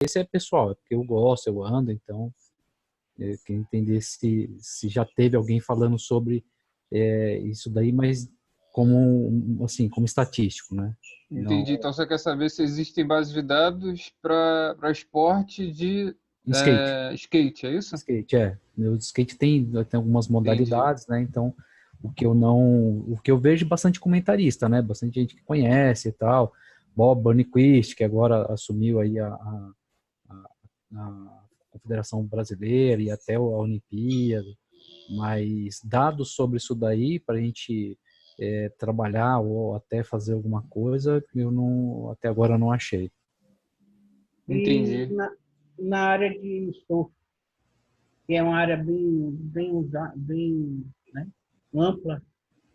esse é pessoal, é porque eu gosto, eu ando, então eu queria entender se já teve alguém falando sobre isso daí, mas como, assim, como estatístico, né? Não, Entendi. Então você quer saber se existem bases de dados para esporte de skate. skate, é isso? Skate, o skate tem algumas Entendi. modalidades, né? Então, o que eu vejo bastante comentarista, né? Bastante gente que conhece e tal. Bob Burnquist, que agora assumiu aí a Confederação Brasileira e até a Olimpíada, mas dados sobre isso daí para a gente trabalhar ou até fazer alguma coisa, eu não, até agora não achei. E Entendi. na área de surf, que é uma área bem, né, ampla,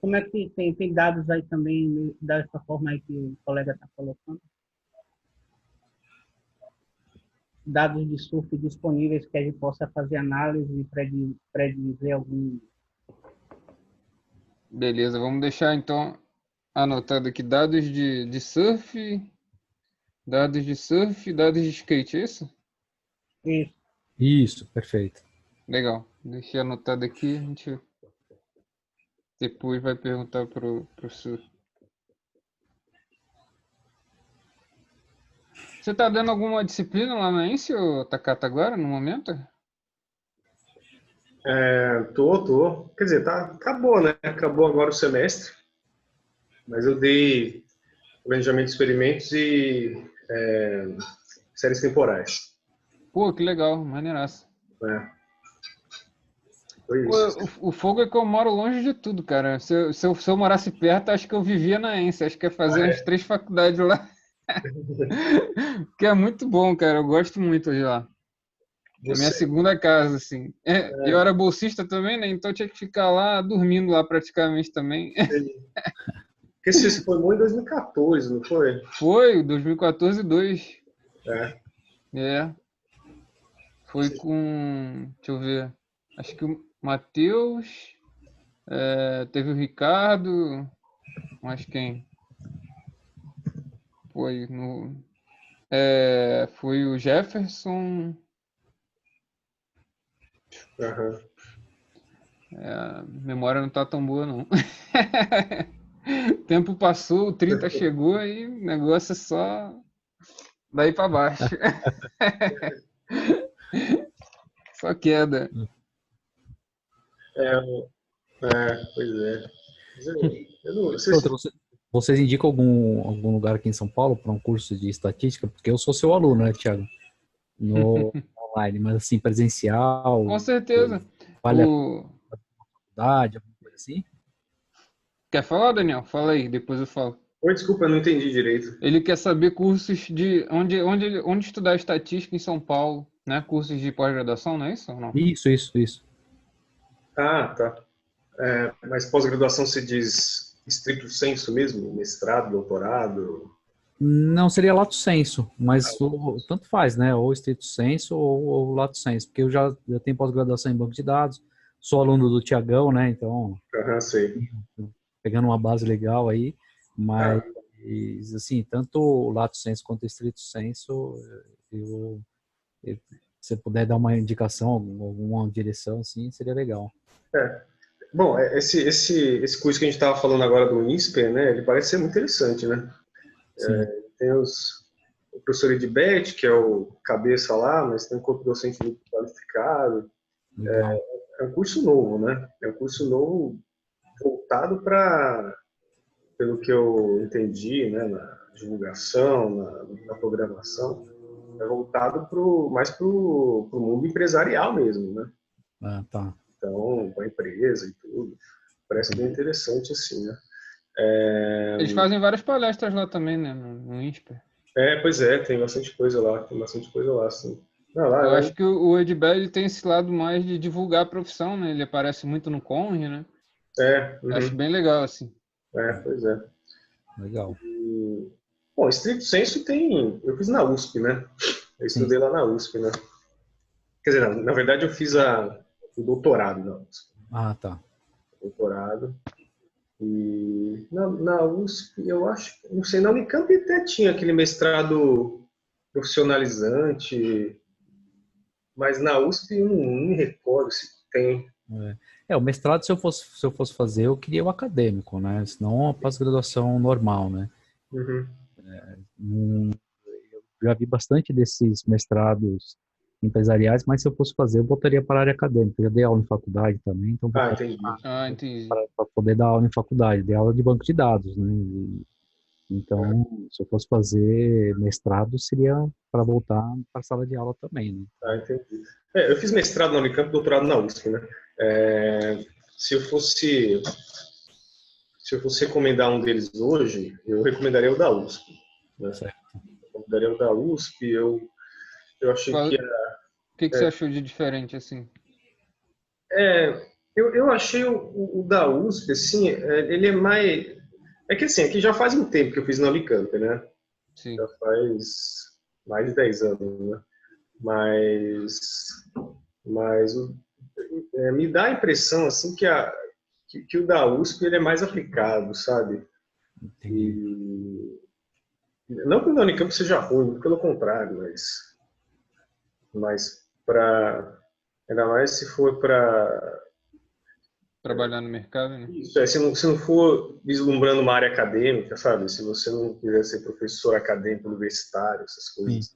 como é que tem dados aí também, dessa forma aí que o colega está colocando? Dados de surf disponíveis que a gente possa fazer análise e predizer algum. Beleza, vamos deixar então anotado aqui dados de skate, é isso? Isso. Isso, perfeito. Legal. Deixei anotado aqui, a gente depois vai perguntar pro professor. Você está dando alguma disciplina lá na ENSE, ô Takata, agora, no momento? Tô. Quer dizer, acabou, né? Acabou agora o semestre, mas eu dei planejamento de experimentos e séries temporais, Pô, que legal, maneiraço. né? Foi Pô, isso. o fogo é que eu moro longe de tudo, cara. Se eu morasse perto, acho que eu vivia na ENSE. Acho que ia fazer Ah, umas 3 faculdades lá. Que é muito bom, cara. Eu gosto muito de lá. É a minha Você, segunda casa, assim. Eu era bolsista também, né? Então eu tinha que ficar lá, dormindo lá praticamente também. porque você se formou em 2014, não foi? Foi, 2014 2. É. É, foi com... Deixa eu ver. Acho que o Matheus, teve o Ricardo, mas quem? Foi no... foi o Jefferson. Aham. A memória não tá tão boa, não. O tempo passou, o 30 chegou e o negócio é só daí pra baixo. Só queda. Pois é. Mas eu não sei Outra, se. vocês indicam algum lugar aqui em São Paulo para um curso de estatística? Porque eu sou seu aluno, né, Thiago? No online, mas assim, Com presencial, certeza. vale a O... faculdade, alguma coisa assim? Quer falar, Daniel? Fala aí, depois eu falo. Oi, desculpa, eu não entendi direito. Ele quer saber cursos de onde estudar estatística em São Paulo, né? Cursos de pós-graduação, não é isso ou não? Isso. Ah, tá. Mas pós-graduação se diz estricto sensu mesmo? Mestrado, doutorado? Não seria lato sensu, mas tanto faz, né? Ou estrito sensu ou lato sensu, porque eu tenho pós-graduação em banco de dados, sou aluno do Tiagão, né? Então, Aham, sei. pegando uma base legal aí, mas Ah, assim, tanto o lato sensu quanto o estrito sensu, eu, se você puder dar uma indicação, alguma direção, assim, seria legal. bom, esse curso que a gente estava falando agora do INSPER, né? Ele parece ser muito interessante, né? Sim, Tem o professor Edbet, que é o cabeça lá, mas tem um corpo docente muito qualificado. legal. É um curso novo, né? É um curso novo voltado para, pelo que eu entendi, né, na divulgação, na programação, é voltado mais para o mundo empresarial mesmo, né? Ah, tá. Então, com a empresa e tudo. Parece bem Entendi. interessante, assim, né? Eles fazem várias palestras lá também, né? No INSPER. Pois é, tem bastante coisa lá, assim. Não, Eu lá, acho que o Edbel ele tem esse lado mais de divulgar a profissão, né? Ele aparece muito no Conre, né? Acho uhum, bem legal, assim. pois é. Legal. Bom, estrito sensu tem, eu fiz na USP, né? Eu Sim. estudei lá na USP, né? Quer dizer, na verdade eu fiz o doutorado na USP. Ah, tá. Doutorado. E na USP, eu acho, não sei, na Unicamp até tinha aquele mestrado profissionalizante, mas na USP eu não me recordo se tem. O mestrado, se eu fosse fazer, eu queria o acadêmico, né? Senão a pós-graduação normal, né? Uhum. Eu já vi bastante desses mestrados empresariais, mas se eu fosse fazer, eu voltaria para a área acadêmica. Eu já dei aula em faculdade também, então Entendi. Entendi. para poder dar aula em faculdade, dei aula de banco de dados, né? Então, se eu fosse fazer mestrado, seria para voltar para a sala de aula também, né? Entendi. Eu fiz mestrado na Unicamp, doutorado na USP, né? Se eu fosse recomendar um deles hoje, eu recomendaria o da USP, né? Certo. Recomendaria o da USP. Eu achei que O que você achou de diferente, assim? eu achei o da USP, assim, ele é mais. É que assim, aqui já faz um tempo que eu fiz na Unicamp, né? Sim. Já faz mais de 10 anos, né? Mas me dá a impressão, assim, que o da USP ele é mais aplicado, sabe? Entendi. Não que o da Unicamp seja ruim, muito pelo contrário, mas ainda mais se for para Trabalhar no mercado, né? isso, se não for vislumbrando uma área acadêmica, sabe? Se você não quiser ser professor acadêmico universitário, essas coisas.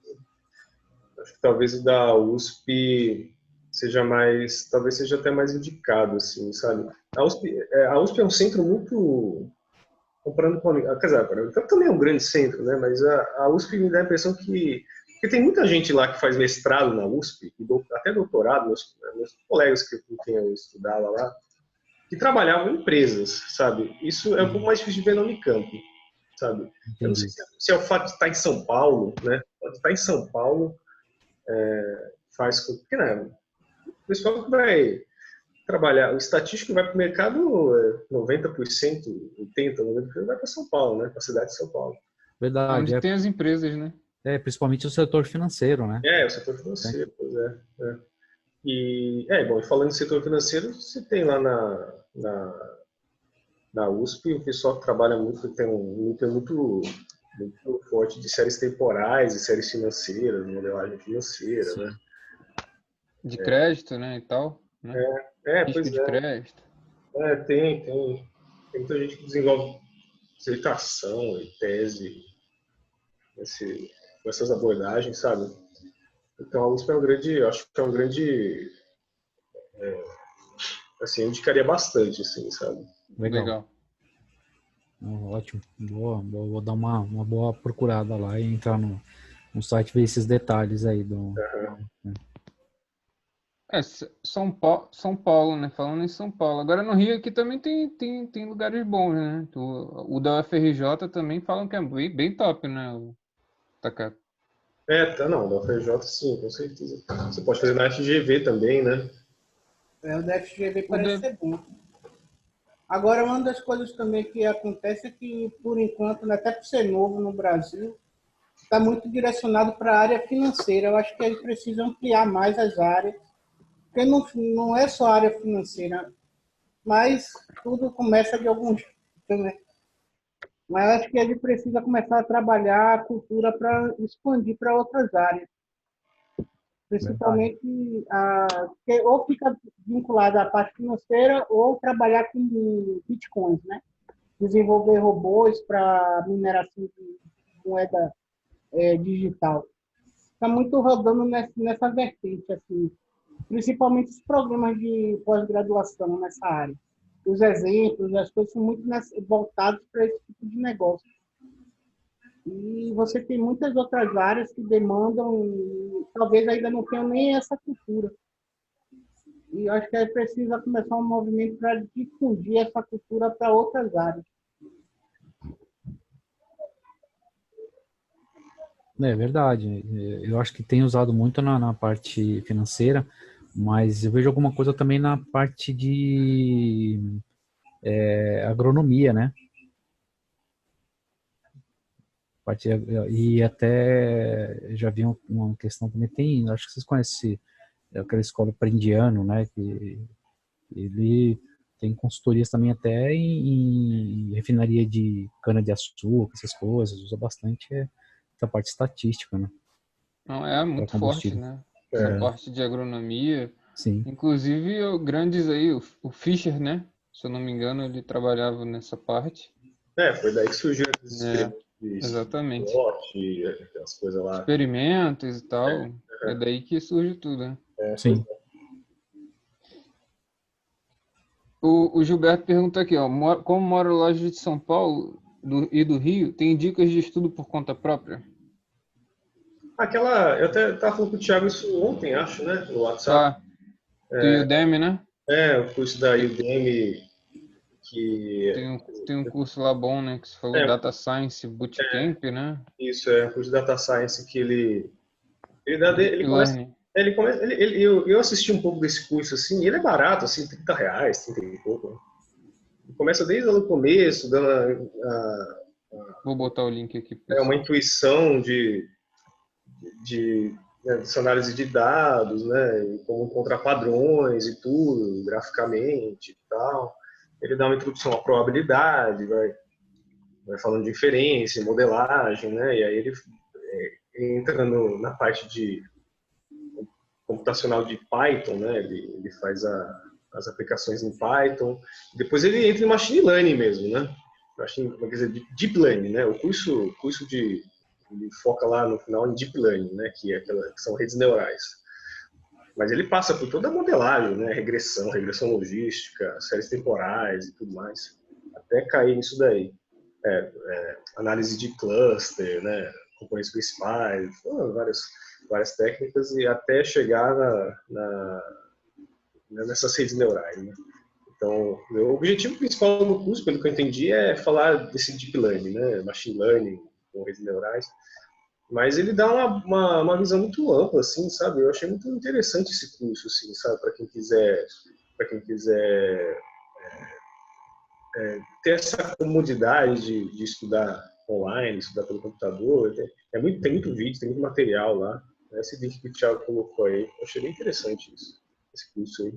Acho que talvez o da USP seja mais, talvez seja até mais indicado, assim, sabe? A USP é um centro muito, comparando com quer dizer, também é um grande centro, né? Mas a USP me dá a impressão que tem muita gente lá que faz mestrado na USP, até doutorado, meus colegas com quem eu estudava lá, que trabalhavam em empresas, sabe? Isso é um pouco mais difícil de ver na Unicamp, sabe? Eu não sei se é o fato de estar em São Paulo, né? De estar em São Paulo faz com que, né? O pessoal que vai trabalhar, o estatístico que vai para o mercado, 90%, 80%, 90% vai para São Paulo, né? Para a cidade de São Paulo. Verdade. Onde tem as empresas, né? Principalmente o setor financeiro, né? O setor financeiro, pois é. Bom, falando em setor financeiro, você tem lá na USP o pessoal que trabalha muito, tem um núcleo muito forte de séries temporais e séries financeiras, modelagem financeira, Sim. né? De crédito, né, e tal, né? Risco Pois de crédito. tem muita gente que desenvolve dissertação e tese com essas abordagens, sabe? Então a USP acho que é um grande, assim, eu indicaria bastante, assim, sabe? Legal. Ótimo. Boa. Vou dar uma boa procurada lá e entrar no site ver esses detalhes aí São Paulo, né? Falando em São Paulo. Agora no Rio aqui também tem lugares bons, né? O da UFRJ também falam que é bem top, né? O Takata. Não, da UFRJ sim, com certeza. Você pode fazer na FGV também, né? O da FGV parece ser bom. Agora, uma das coisas também que acontece é que, por enquanto, né, até por ser novo no Brasil, está muito direcionado para a área financeira. Eu acho que eles precisam ampliar mais as áreas, porque não é só a área financeira, mas tudo começa de algum jeito, né? Mas eu acho que ele precisa começar a trabalhar a cultura para expandir para outras áreas. Principalmente, que ou fica vinculado à parte financeira ou trabalhar com bitcoins, né? Desenvolver robôs para mineração de moeda digital. Está muito rodando nessa vertente, assim, principalmente os programas de pós-graduação nessa área. Os exemplos, as coisas são muito voltados para esse tipo de negócio. E você tem muitas outras áreas que demandam, e talvez ainda não tenham nem essa cultura. E eu acho que aí precisa começar um movimento para difundir essa cultura para outras áreas. É verdade. Eu acho que tem usado muito na parte financeira, mas eu vejo alguma coisa também na parte de agronomia, né? E até já vi uma questão também, acho que vocês conhecem aquela escola Prendiano, né? Que ele tem consultorias também até em refinaria de cana-de-açúcar, essas coisas, usa bastante essa parte estatística, né? Não, é muito forte, combustível. né? Essa É. parte de agronomia. Sim. Inclusive, grandes aí, o Fischer, né? Se eu não me engano, ele trabalhava nessa parte. Foi daí que surgiu esses É, experimentos de exatamente. lote, aquelas coisas lá. Experimentos e tal. É daí que surge tudo, né? Sim. O Gilberto pergunta aqui, ó, como mora longe de São Paulo e do Rio, tem dicas de estudo por conta própria? Eu até estava falando com o Thiago isso ontem, acho, né? No WhatsApp. Tá, do Udemy, né? O curso da Udemy, que Tem um curso lá bom, né? Que você falou, Data Science Bootcamp, né? isso é um curso de Data Science que ele dá, Deep ele começa, Learning. ele começa, eu assisti um pouco desse curso assim, e ele é barato, assim, R$ 30, 30 e pouco. Né? Ele começa desde o começo, dando Vou botar o link aqui. uma intuição dessa análise de dados, né, e como encontrar padrões e tudo, graficamente e tal. Ele dá uma introdução à probabilidade, vai falando de inferência, modelagem, né, e aí ele entra na parte de computacional de Python, né, ele faz as aplicações em Python. Depois ele entra em machine learning mesmo, né, quer dizer, deep learning, né, o curso ele foca lá no final em deep learning, né, que são redes neurais. Mas ele passa por toda a modelagem, né, regressão logística, séries temporais e tudo mais, até cair nisso daí. Análise de cluster, né, componentes principais, várias técnicas e até chegar nessas redes neurais, né. Então, meu objetivo principal do curso, pelo que eu entendi, é falar desse deep learning, né, machine learning com redes neurais. Mas ele dá uma visão muito ampla, assim, sabe? Eu achei muito interessante esse curso, assim, sabe? Para quem quiser ter essa comodidade de estudar online, estudar pelo computador. Tem muito vídeo, tem muito material lá. Esse link que o Thiago colocou aí, eu achei bem interessante isso, esse curso aí.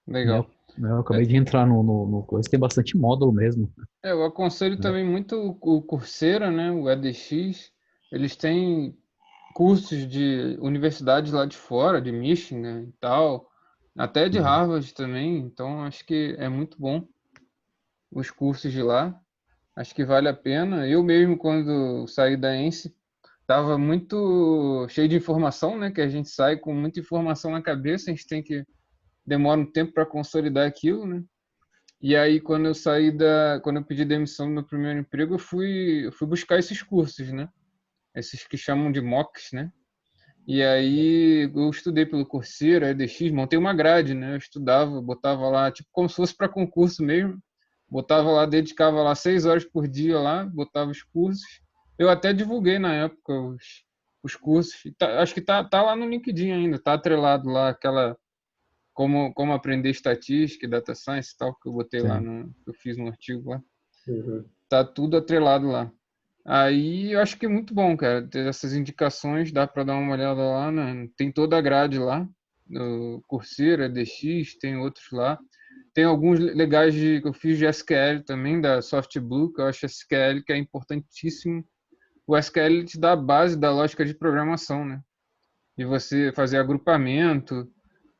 Legal. Eu acabei de entrar no curso, tem bastante módulo mesmo. Eu aconselho também muito o Coursera, né? O edX. Eles têm cursos de universidades lá de fora, de Michigan e tal, até de Harvard também. Então, acho que é muito bom os cursos de lá. Acho que vale a pena. Eu mesmo, quando saí da ENSE, estava muito cheio de informação, né? Que a gente sai com muita informação na cabeça, a gente tem que demora um tempo para consolidar aquilo, né? E aí, quando eu pedi demissão do meu primeiro emprego, eu fui buscar esses cursos, né? Esses que chamam de MOOCs, né? E aí eu estudei pelo Coursera, edX, montei uma grade, né? Eu estudava, botava lá, tipo como se fosse para concurso mesmo. Botava lá, dedicava lá 6 horas por dia lá, botava os cursos. Eu até divulguei na época os cursos. Acho que tá lá no LinkedIn ainda, tá atrelado lá aquela como aprender estatística, data science e tal, que eu botei lá que eu fiz no artigo lá. Tá tudo atrelado lá. Aí eu acho que é muito bom, cara, ter essas indicações, dá para dar uma olhada lá, né? Tem toda a grade lá, no Coursera, DX, tem outros lá. Tem alguns legais que eu fiz de SQL também, da SoftBlue, que eu acho SQL que é importantíssimo. O SQL te dá a base da lógica de programação, né? De você fazer agrupamento,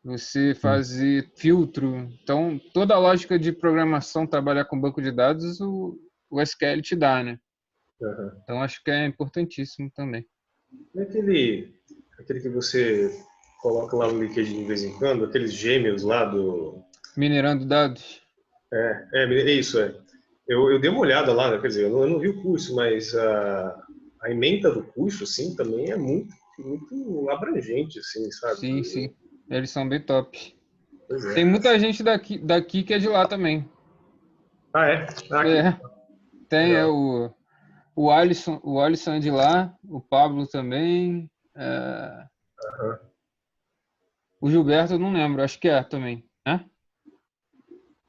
você fazer filtro. Então, toda a lógica de programação, trabalhar com banco de dados, o SQL te dá, né? Então, acho que é importantíssimo também. É aquele que você coloca lá no LinkedIn de vez em quando, aqueles gêmeos lá do... Minerando dados. É isso, é. Eu dei uma olhada lá, né? Quer dizer, eu não vi o curso, mas a ementa do curso, assim, também é muito, muito abrangente, assim, sabe? Sim, sim. Eles são bem tops. Pois é. Tem muita gente daqui que é de lá também. Ah, é? É, tem o Alisson é de lá, o Pablo também. O Gilberto eu não lembro, acho que é também, né?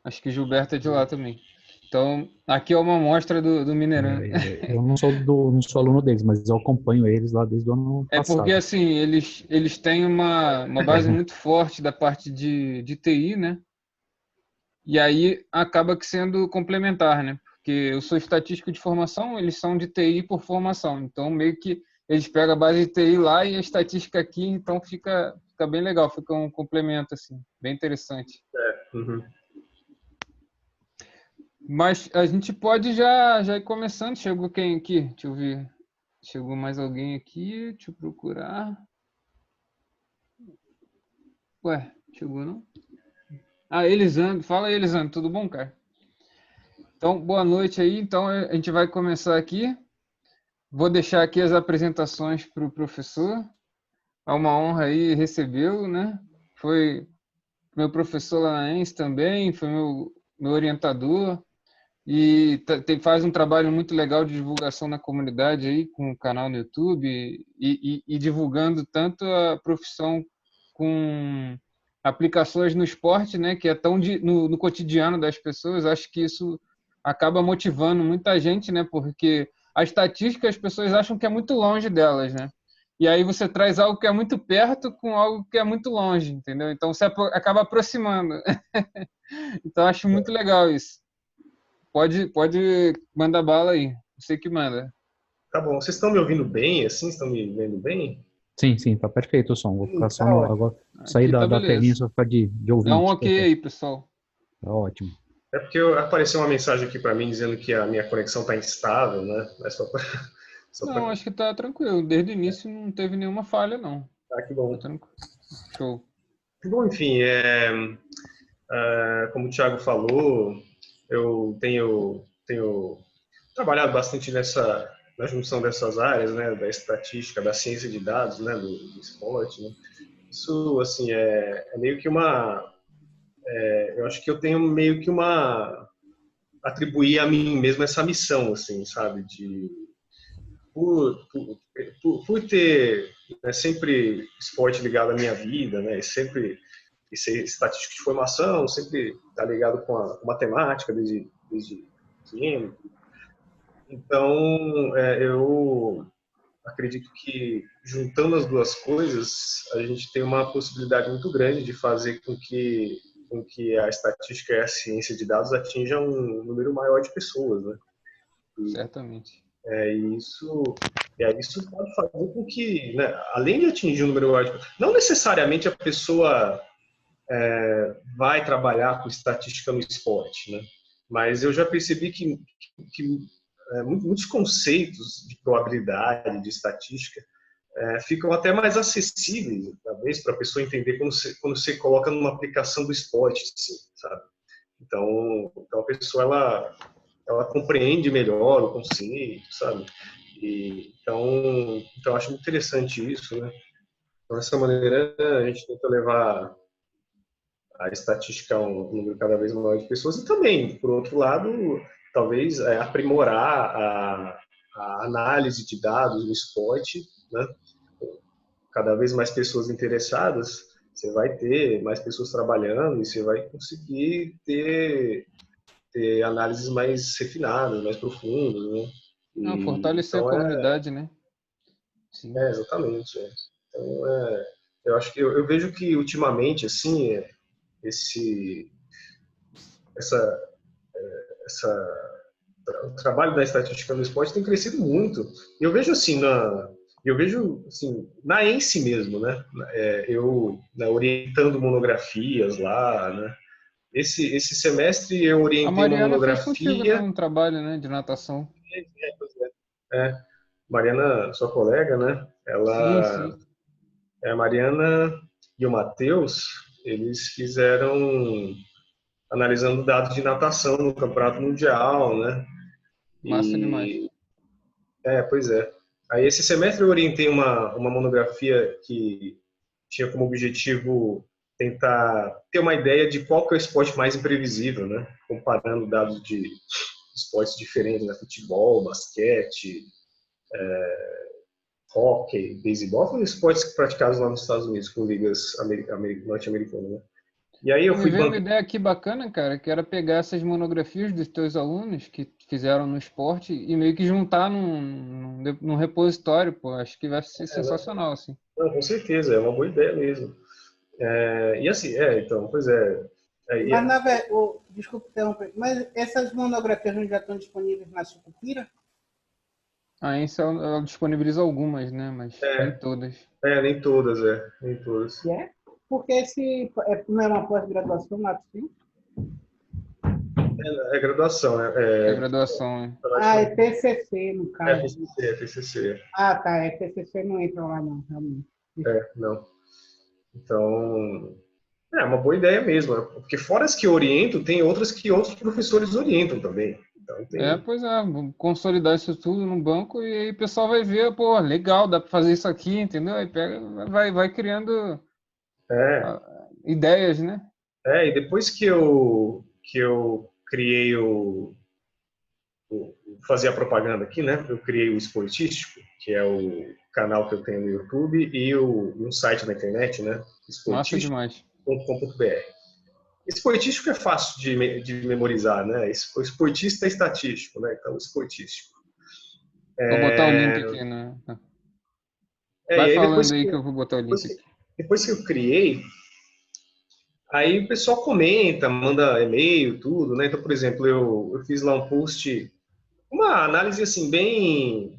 Acho que o Gilberto é de lá também. Então, aqui é uma amostra do Mineirão. Eu não sou aluno deles, mas eu acompanho eles lá desde o ano É porque, passado. assim, eles têm uma base muito forte da parte de TI, né? E aí acaba que sendo complementar, né? Porque eu sou estatístico de formação, eles são de TI por formação. Então, meio que eles pegam a base de TI lá e a estatística aqui, então fica bem legal, fica um complemento, assim, bem interessante. Uhum. Mas a gente pode já ir começando. Chegou quem aqui? Deixa eu ver. Chegou mais alguém aqui, deixa eu procurar. Ué, chegou não? Elisandro. Fala aí, Elisandro, tudo bom, cara? Então, boa noite aí. Então, a gente vai começar aqui. Vou deixar aqui as apresentações para o professor. É uma honra aí recebê-lo, né? Foi meu professor lá na ENS também, foi meu orientador e faz um trabalho muito legal de divulgação na comunidade aí, com o canal no YouTube e divulgando tanto a profissão com aplicações no esporte, né? Que é tão no cotidiano das pessoas. Acho que isso acaba motivando muita gente, né? Porque a estatística as pessoas acham que é muito longe delas, né? E aí você traz algo que é muito perto com algo que é muito longe, entendeu? Então você acaba aproximando. Então acho muito legal isso. Pode mandar bala aí. Você que manda. Tá bom. Vocês estão me ouvindo bem, assim? Estão me vendo bem? Sim, tá perfeito o som. Vou ficar só Tá ótimo. agora, sair Aqui tá da telinha beleza. só ficar de Dá um ouvinte. ok aí, pessoal. Tá ótimo. É porque apareceu uma mensagem aqui para mim dizendo que a minha conexão está instável, né? Mas só Não, pra... acho que tá tranquilo. Desde o início não teve nenhuma falha, não. Ah, que Tá bom. tranquilo. Show. Bom, enfim, como o Thiago falou, eu tenho trabalhado bastante na junção dessas áreas, né, da estatística, da ciência de dados, né, do esporte, né. Isso, assim, é meio que eu acho que eu tenho meio que atribuir a mim mesmo essa missão, assim, sabe, por ter, né, sempre esporte ligado à minha vida, né, e ser estatístico de formação, sempre estar ligado com a matemática desde pequeno. Então, eu acredito que juntando as duas coisas, a gente tem uma possibilidade muito grande de fazer com que a estatística e a ciência de dados atinjam um número maior de pessoas, né? Certamente. Isso pode fazer com que, né, além de atingir um número maior de pessoas, não necessariamente a pessoa vai trabalhar com estatística no esporte, né? Mas eu já percebi que muitos conceitos de probabilidade, de estatística, ficam até mais acessíveis, talvez, para a pessoa entender quando você coloca numa aplicação do esporte, assim, sabe? Então a pessoa ela compreende melhor o conceito, sabe? Então acho muito interessante isso, né? Então, dessa maneira, a gente tenta levar a estatística a um número cada vez maior de pessoas e também, por outro lado, talvez aprimorar a análise de dados no esporte, né? Cada vez mais pessoas interessadas, você vai ter mais pessoas trabalhando e você vai conseguir ter análises mais refinadas, mais profundas, né? Fortalecer a Então comunidade, né? Sim. Exatamente. Então eu acho que eu vejo que ultimamente assim esse essa essa o trabalho da estatística no esporte tem crescido muito. E eu vejo assim na ENSE mesmo, né? Eu, né, orientando monografias lá, né? Esse semestre eu A orientei uma Mariana fez contigo, né, monografia. um trabalho, né, de natação. Mariana, sua colega, né? Sim, sim. A Mariana e o Matheus, eles fizeram analisando dados de natação no Campeonato Mundial, né? Massa demais. Pois é. Aí esse semestre eu orientei uma monografia que tinha como objetivo tentar ter uma ideia de qual que é o esporte mais imprevisível, né? Comparando dados de esportes diferentes, né? Futebol, basquete, hóquei, beisebol, são esportes praticados lá nos Estados Unidos com ligas norte-americanas, né? E aí eu Me fui veio uma bancar. ideia aqui bacana, cara, que era pegar essas monografias dos teus alunos que fizeram no esporte e meio que juntar num repositório, pô. Acho que vai ser sensacional, assim. Não, com certeza, é uma boa ideia mesmo. E assim, então, pois é. Mas, desculpe interromper, mas essas monografias já estão disponíveis na Sucupira? A Ence, ela disponibiliza algumas, né? Mas nem É, todas. nem todas, nem todas. E é? Porque não é uma pós-graduação na UFSC? É graduação, É graduação, né? Ah, é TCC, no é caso. TCC, é TCC. Ah, tá, é TCC não entra lá não, realmente. Não. Então, é uma boa ideia mesmo, né? Porque fora as que orientam, tem outras que outros professores orientam também. Então tem. Pois é, vamos consolidar isso tudo no banco e aí o pessoal vai ver, pô, legal, dá para fazer isso aqui, entendeu? Aí pega, vai criando É, ideias, né? e depois que eu criei fazer a propaganda aqui, né? Eu criei o Esportístico, que é o canal que eu tenho no YouTube e um site na internet, né? Massa demais. Esportístico.com.br. Esportístico é fácil de memorizar, né? O esportista é estatístico, né? Então, esportístico. Vou botar o link aqui, né? Vai E aí falando aí que eu vou botar o link aqui. depois que eu criei, aí o pessoal comenta, manda e-mail, tudo, né? Então, por exemplo, eu fiz lá um post, uma análise assim bem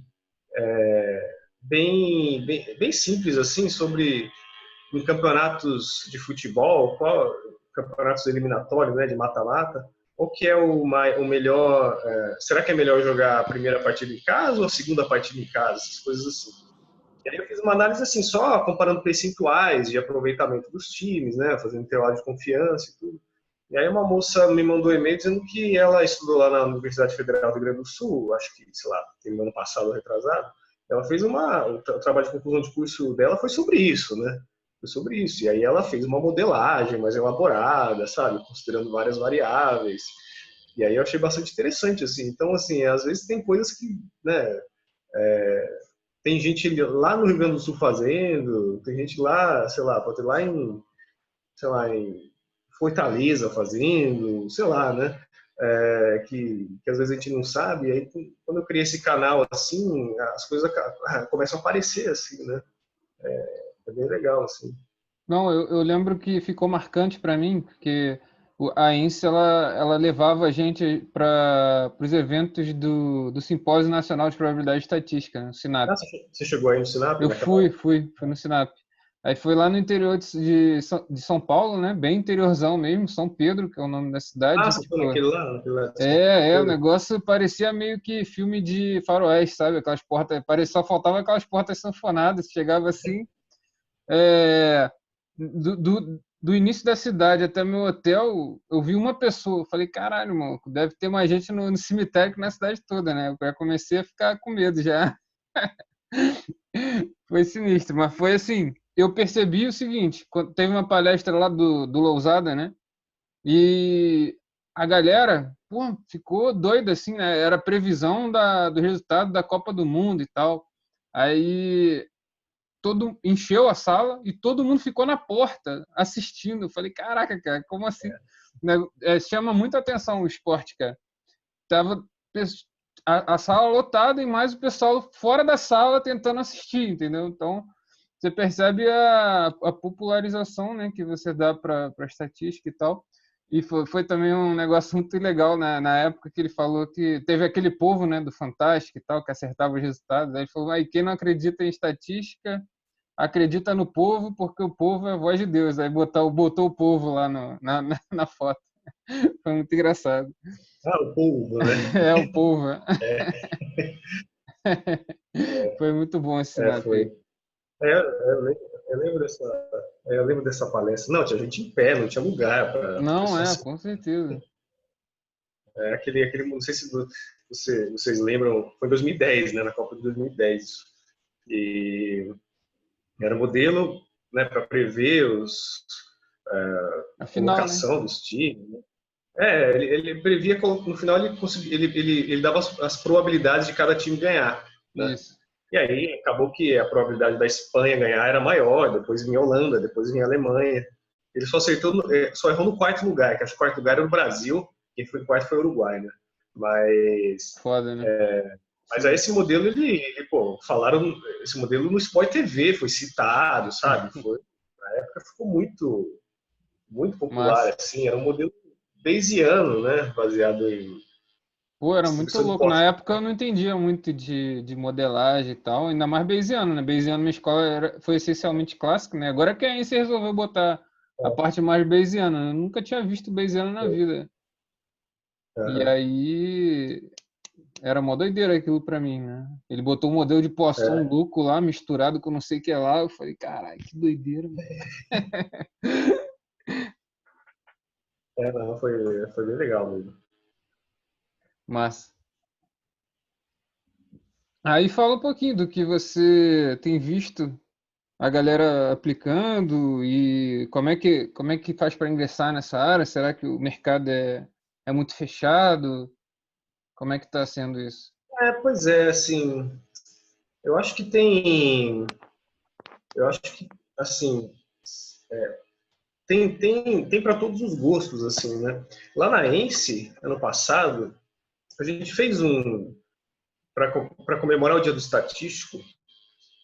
simples assim sobre em campeonatos de futebol, campeonatos eliminatórios, né, de mata-mata, o que é o melhor, será que é melhor jogar a primeira partida em casa ou a segunda partida em casa, essas coisas assim. E aí eu fiz uma análise assim, só comparando percentuais de aproveitamento dos times, né, fazendo intervalo de confiança e tudo. E aí uma moça me mandou um e-mail dizendo que ela estudou lá na Universidade Federal do Rio Grande do Sul, acho que, sei lá, tem ano passado ou retrasado. Ela fez o trabalho de conclusão de curso dela foi sobre isso, né? Foi sobre isso. E aí ela fez uma modelagem mais elaborada, sabe? Considerando várias variáveis. E aí eu achei bastante interessante, assim. Então, assim, às vezes tem coisas que, né? Tem gente lá no Rio Grande do Sul fazendo, tem gente lá, sei lá, pode ter lá em Fortaleza fazendo, sei lá, né? Que às vezes a gente não sabe. E aí, quando eu criei esse canal assim, as coisas começam a aparecer assim, né? É bem legal assim. Não, eu lembro que ficou marcante para mim, porque a INSE ela levava a gente para os eventos do Simpósio Nacional de Probabilidade e Estatística, né, o SINAP. Ah, você chegou aí no Sinap Eu naquela época? fui no SINAP. Aí foi lá no interior de São Paulo, né? Bem interiorzão mesmo, São Pedro, que é o nome da Ah, cidade. você foi Tipo, naquele lá de São o Pedro? negócio parecia meio que filme de faroeste, sabe? Aquelas portas, parecia só faltava aquelas portas sanfonadas, chegava assim, é, do início da cidade até meu hotel, eu vi uma pessoa. Eu falei, caralho, mano, deve ter mais gente no cemitério que na cidade toda, né? Eu já comecei a ficar com medo já. Foi sinistro, mas foi assim. Eu percebi o seguinte: teve uma palestra lá do Lousada, né? E a galera, pô, ficou doida assim, né? Era previsão do resultado da Copa do Mundo e tal. Aí encheu a sala e todo mundo ficou na porta assistindo. Eu falei, caraca, cara, como assim? Né, chama muita atenção o esporte, cara. Tava a sala lotada e mais o pessoal fora da sala tentando assistir, entendeu? Então, você percebe a popularização, né, que você dá para a estatística e tal. E foi também um negócio muito legal, né, na época que ele falou que teve aquele povo, né, do Fantástico e tal, que acertava os resultados. Aí ele falou, aí quem não acredita em estatística acredita no povo, porque o povo é a voz de Deus. Aí botou o povo lá na foto. Foi muito engraçado. Ah, o polvo, né? É, o povo. É, Foi muito bom esse sinap aí. foi. Eu lembro dessa palestra. Não, tinha gente em pé, não tinha lugar para as Não, pessoas. com certeza. Não sei se vocês lembram, foi em 2010, né, na Copa de 2010. E era um modelo, né, para prever a Afinal, né? colocação dos times. Né? Ele previa, no final ele dava as probabilidades de cada time ganhar. Né? Isso. E aí acabou que a probabilidade da Espanha ganhar era maior, depois vinha a Holanda, depois vinha a Alemanha. Ele só errou no quarto lugar, que acho que o quarto lugar era o Brasil, quem foi em quarto foi o Uruguai, né? Mas, Foda, né? mas aí Sim. esse modelo, falaram, esse modelo no Sport TV foi citado, sabe? Na época ficou muito, muito popular, Massa. assim, era um modelo bayesiano, né? Baseado Pô, era muito Distribuição de louco. Na postos. época eu não entendia muito de modelagem e tal, ainda mais Bayesiano, né? Bayesiano na escola foi essencialmente clássico, né? Agora que a ANSI resolveu botar a parte mais Bayesiana. Eu nunca tinha visto Bayesiano na vida. E Aham. aí era mó doideira aquilo pra mim, né? Ele botou um modelo de Poisson É, louco lá, misturado com não sei o que lá. Eu falei, caralho, que doideira, mano. não, foi bem legal mesmo. Mas aí fala um pouquinho do que você tem visto a galera aplicando e como é que faz para ingressar nessa área? Será que o mercado é muito fechado? Como é que está sendo isso? Pois é, assim, eu acho que eu acho que, assim, tem para todos os gostos, assim, né? Lá na ENSE, ano passado, a gente fez para comemorar o Dia do Estatístico,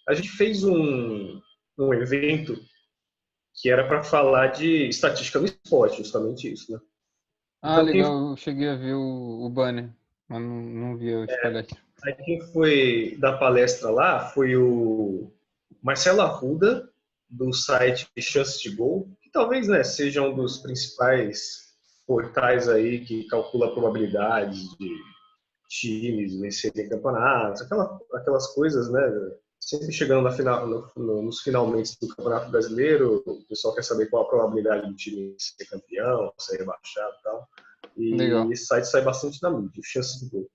a gente fez um evento que era para falar de estatística no esporte, justamente isso, né? Ah, Então, legal, eu cheguei a ver o banner, mas não vi os palestras. quem foi dar palestra lá foi o Marcelo Arruda, do site Chances de Gol, que talvez, né, seja um dos principais portais aí que calcula probabilidades de times vencerem campeonatos, aquelas coisas, né? Sempre chegando na final, nos finalmente do Campeonato Brasileiro, o pessoal quer saber qual a probabilidade do time ser campeão, ser rebaixado e tal. E Legal. esse site sai bastante na mídia, Chances de Gol.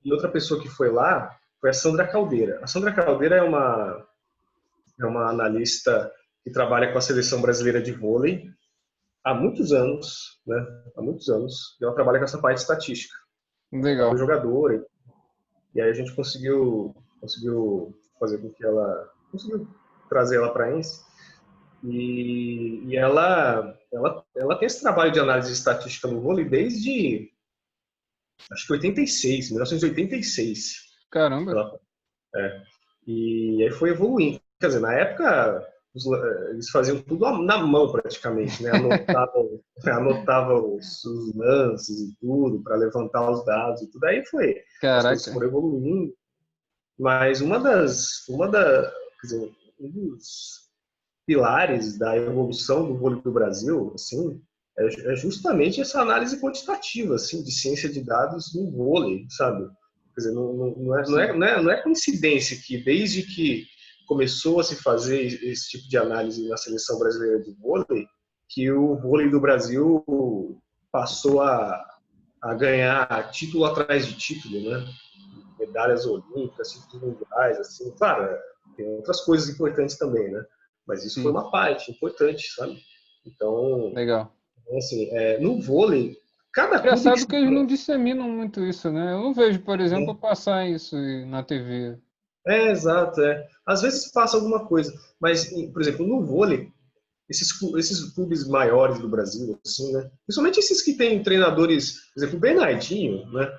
E outra pessoa que foi lá foi a Sandra Caldeira. A Sandra Caldeira é uma analista que trabalha com a seleção brasileira de vôlei há muitos anos, né? Há muitos anos. E ela trabalha com essa parte de estatística. Ela Legal. foi jogadora. E aí a gente conseguiu fazer com que ela conseguiu trazer ela para a ENSE. E ela tem esse trabalho de análise estatística no vôlei desde acho que 86, 1986. Caramba. Ela, é, e aí foi evoluindo. Quer dizer, na época eles faziam tudo na mão praticamente, né? Anotavam os lances e tudo para levantar os dados e tudo. Aí as coisas Caraca. foram evoluindo. Mas quer dizer, um dos pilares da evolução do vôlei do Brasil, assim, é justamente essa análise quantitativa, assim, de ciência de dados no vôlei, sabe? Quer dizer, Sim. não é coincidência que desde que começou a se fazer esse tipo de análise na seleção brasileira de vôlei, que o vôlei do Brasil passou a ganhar título atrás de título, né? Medalhas olímpicas, títulos mundiais, assim, claro, tem outras coisas importantes também, né? Mas isso foi Sim. uma parte importante, sabe? Então, Legal. assim, no vôlei, cada clube que Engraçado se que eles não disseminam muito isso, né? Eu não vejo, por exemplo, passar isso na TV. exato, é. Às vezes passa alguma coisa, mas, por exemplo, no vôlei, esses clubes maiores do Brasil, assim, né? Principalmente esses que têm treinadores, por exemplo, o Bernardinho, né?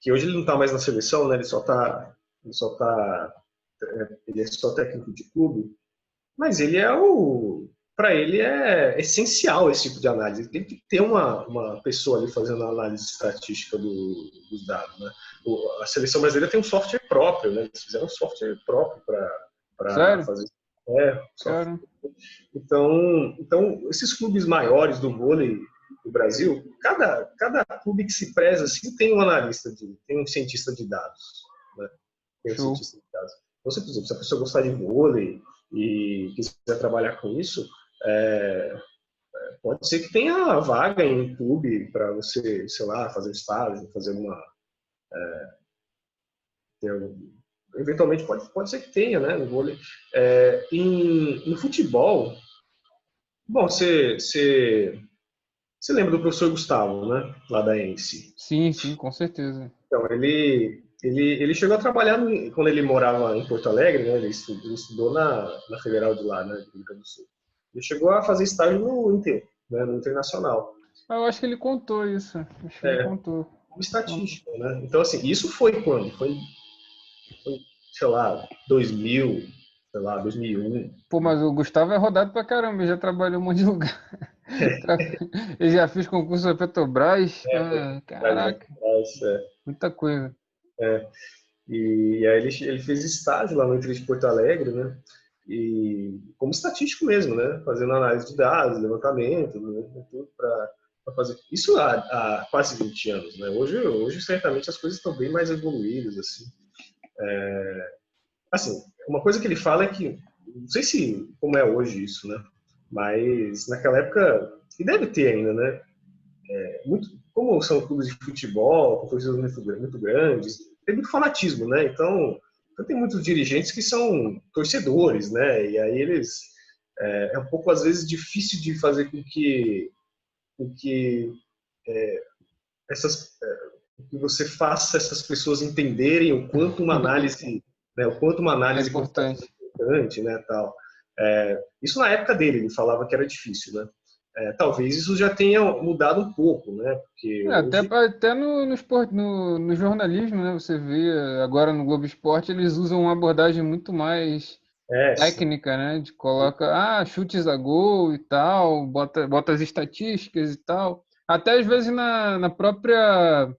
Que hoje ele não está mais na seleção, né? Ele é só técnico de clube, mas para ele é essencial esse tipo de análise. Ele tem que ter uma pessoa ali fazendo a análise estatística dos dados, né? A seleção brasileira tem um software próprio, né? Eles fizeram um software próprio para Sério? fazer. Software. Cara, Então, esses clubes maiores do vôlei do Brasil, cada clube que se preza assim tem um analista, tem um cientista de dados, né? Tem um show. cientista de dados. Então, por exemplo, se a pessoa gostar de vôlei e quiser trabalhar com isso, é, pode ser que tenha vaga em um clube para você, sei lá, fazer estágio, fazer eventualmente pode ser que tenha, né, no vôlei. No futebol, bom, você lembra do professor Gustavo, né, lá da ENSE? Sim, sim, com certeza. Então, ele chegou a trabalhar quando ele morava em Porto Alegre, né? Ele estudou na Federal de lá, né? Do Rio Grande do Sul. Ele chegou a fazer estágio no Inter, né? No Internacional, Ah, eu acho que ele contou isso. Acho que ele contou. como estatística, né? Então, assim, isso foi quando? Foi sei lá, 2000, sei lá, 2001. Pô, mas o Gustavo é rodado pra caramba, ele já trabalhou em um monte de lugar. Ele já fez concurso da Petrobras. Ah, Traz, caraca. traz, é. Muita coisa. E aí ele fez estágio lá no Inter de Porto Alegre, né? E como estatístico mesmo, né? Fazendo análise de dados, levantamento, né? Tudo para fazer isso há quase 20 anos, né? Hoje certamente as coisas estão bem mais evoluídas, assim. Assim, uma coisa que ele fala é que, não sei se como é hoje isso, né? Mas naquela época, e deve ter ainda, né? Muito, como são clubes de futebol, com torcidas muito grandes, tem muito fanatismo, né? Então tem muitos dirigentes que são torcedores, né? E aí eles é um pouco às vezes difícil de fazer com que essas que você faça essas pessoas entenderem o quanto uma análise, né, o quanto uma É análise importante. é importante, né, tal. Isso na época dele, ele falava que era difícil, né? Talvez isso já tenha mudado um pouco, né? Porque hoje Até no jornalismo, né? Você vê agora no Globo Esporte, eles usam uma abordagem muito mais sim, técnica, né? De coloca, chutes a gol e tal, bota as estatísticas e tal. Até às vezes na própria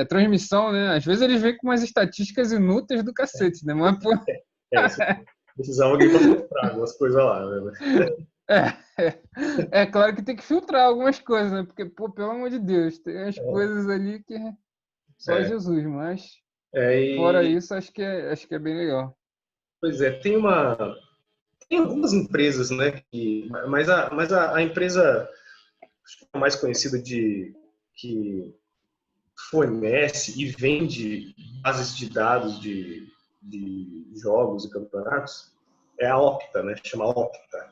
transmissão, né? Às vezes eles vêm com umas estatísticas inúteis do cacete, né? Mas, pô, isso. Precisava alguém para filtrar algumas coisas lá, né? é claro que tem que filtrar algumas coisas, né? Porque, pô, pelo amor de Deus, tem as coisas ali que só É, Jesus, mas fora e, isso, acho que é bem legal. pois é, tem algumas empresas, né? Mas a empresa mais conhecida que fornece e vende bases de dados de jogos e campeonatos é a Opta, né? Chama Opta.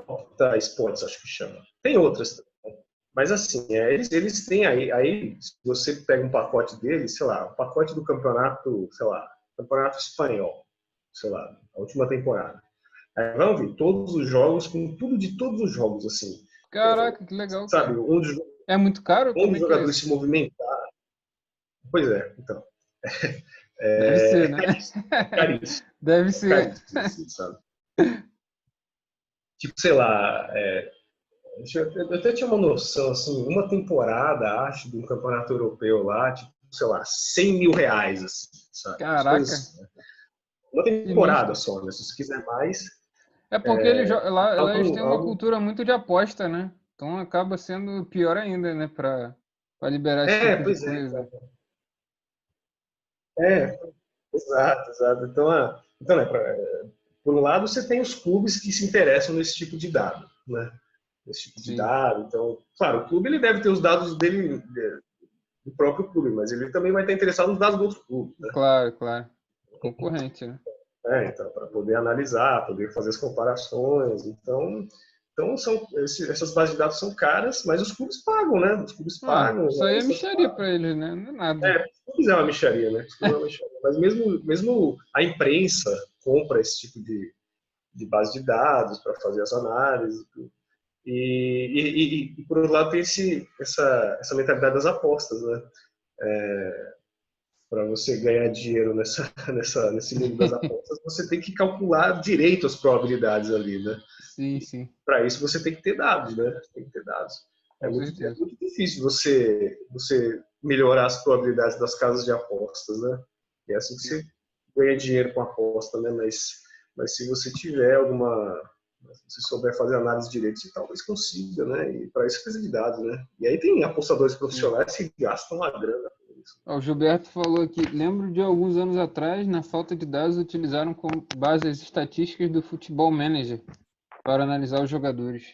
Opta Sports, acho que chama. Tem outras também. Mas assim, eles têm aí, se você pega um pacote deles, sei lá, o pacote do campeonato, sei lá, campeonato espanhol, sei lá, a última temporada. Aí vão vir todos os jogos, com tudo de todos os jogos, assim. Caraca, que legal, Sabe, cara. onde, É muito caro? onde Como os é que é jogadores se isso? movimentaram. Pois é, então. Deve ser, né? Caríssimo. Caríssimo. Deve ser. Caríssimo, assim, sabe? Tipo, sei lá, eu até tinha uma noção, assim, uma temporada, acho, de um campeonato europeu lá, tipo, sei lá, R$ 100.000, assim, sabe? As coisas Caraca, assim, né? Uma temporada sinistro. só, né? Se você quiser mais. É porque lá eles têm uma Algo. cultura muito de aposta, né? Então acaba sendo pior ainda, né? Pra liberar esse tipo de Pois é, coisa. é, exato, exato. Então por um lado, você tem os clubes que se interessam nesse tipo de dado, né? Esse tipo de Sim, dado. Então, claro, o clube ele deve ter os dados dele, do próprio clube, mas ele também vai estar interessado nos dados do outro clube, né? claro, claro. Concorrente, né? Então, para poder analisar, poder fazer as comparações. Então essas bases de dados são caras, mas os clubes pagam, né? Os clubes pagam, os Isso aí é analistas mixaria pagam. pra eles, né? Não é nada. Os clubes é uma mixaria, né? Os clubes é uma mixaria. Mas mesmo a imprensa compra esse tipo de base de dados para fazer as análises. E por outro lado, tem essa mentalidade das apostas, né? Para você ganhar dinheiro nesse mundo das apostas, você tem que calcular direito as probabilidades ali, né? Sim, sim, Para isso você tem que ter dados, né? Tem que ter dados. É com muito, é certeza. muito difícil você melhorar as probabilidades das casas de apostas, né? É assim que você ganha dinheiro com aposta, né? Mas se você tiver se souber fazer análise direito, você talvez consiga, né? E para isso precisa de dados, né? E aí tem apostadores Sim. profissionais que gastam uma grana com isso. O Gilberto falou aqui, lembro de alguns anos atrás, na falta de dados, utilizaram como base as estatísticas do Futebol Manager para analisar os jogadores.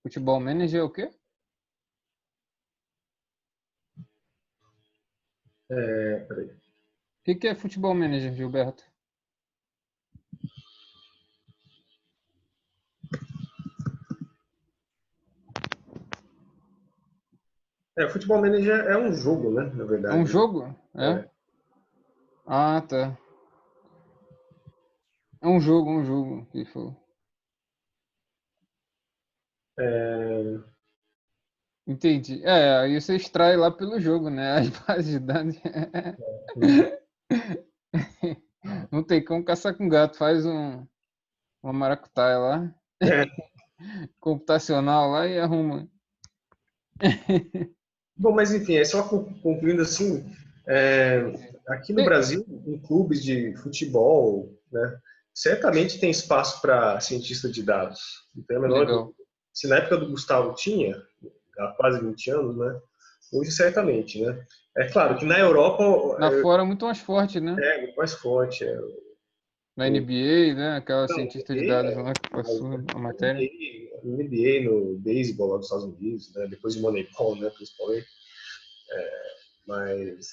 Futebol Manager é o quê? Peraí. O que é Futebol Manager, Gilberto? O Futebol Manager é um jogo, né? Na É um verdade, né? jogo? É? Ah, tá. É um jogo que ele falou. Entendi. Aí você extrai lá pelo jogo, né? As bases de dados. Não tem como caçar com gato. Faz uma maracutaia lá, É. computacional lá e arruma. Bom, mas enfim, só concluindo assim, Aqui no Brasil, em clubes de futebol, né, certamente tem espaço para cientista de dados. Não tem a menor Legal. dúvida. Se na época do Gustavo tinha, há quase 20 anos, né? Hoje certamente, né? É claro que na Europa Lá fora é muito mais forte, né? é muito mais forte. Na NBA, né? Aquela Não, cientista de dados lá que passou a matéria. NBA no beisebol lá dos Estados Unidos, né? Depois de Moneyball, né? Principalmente. Mas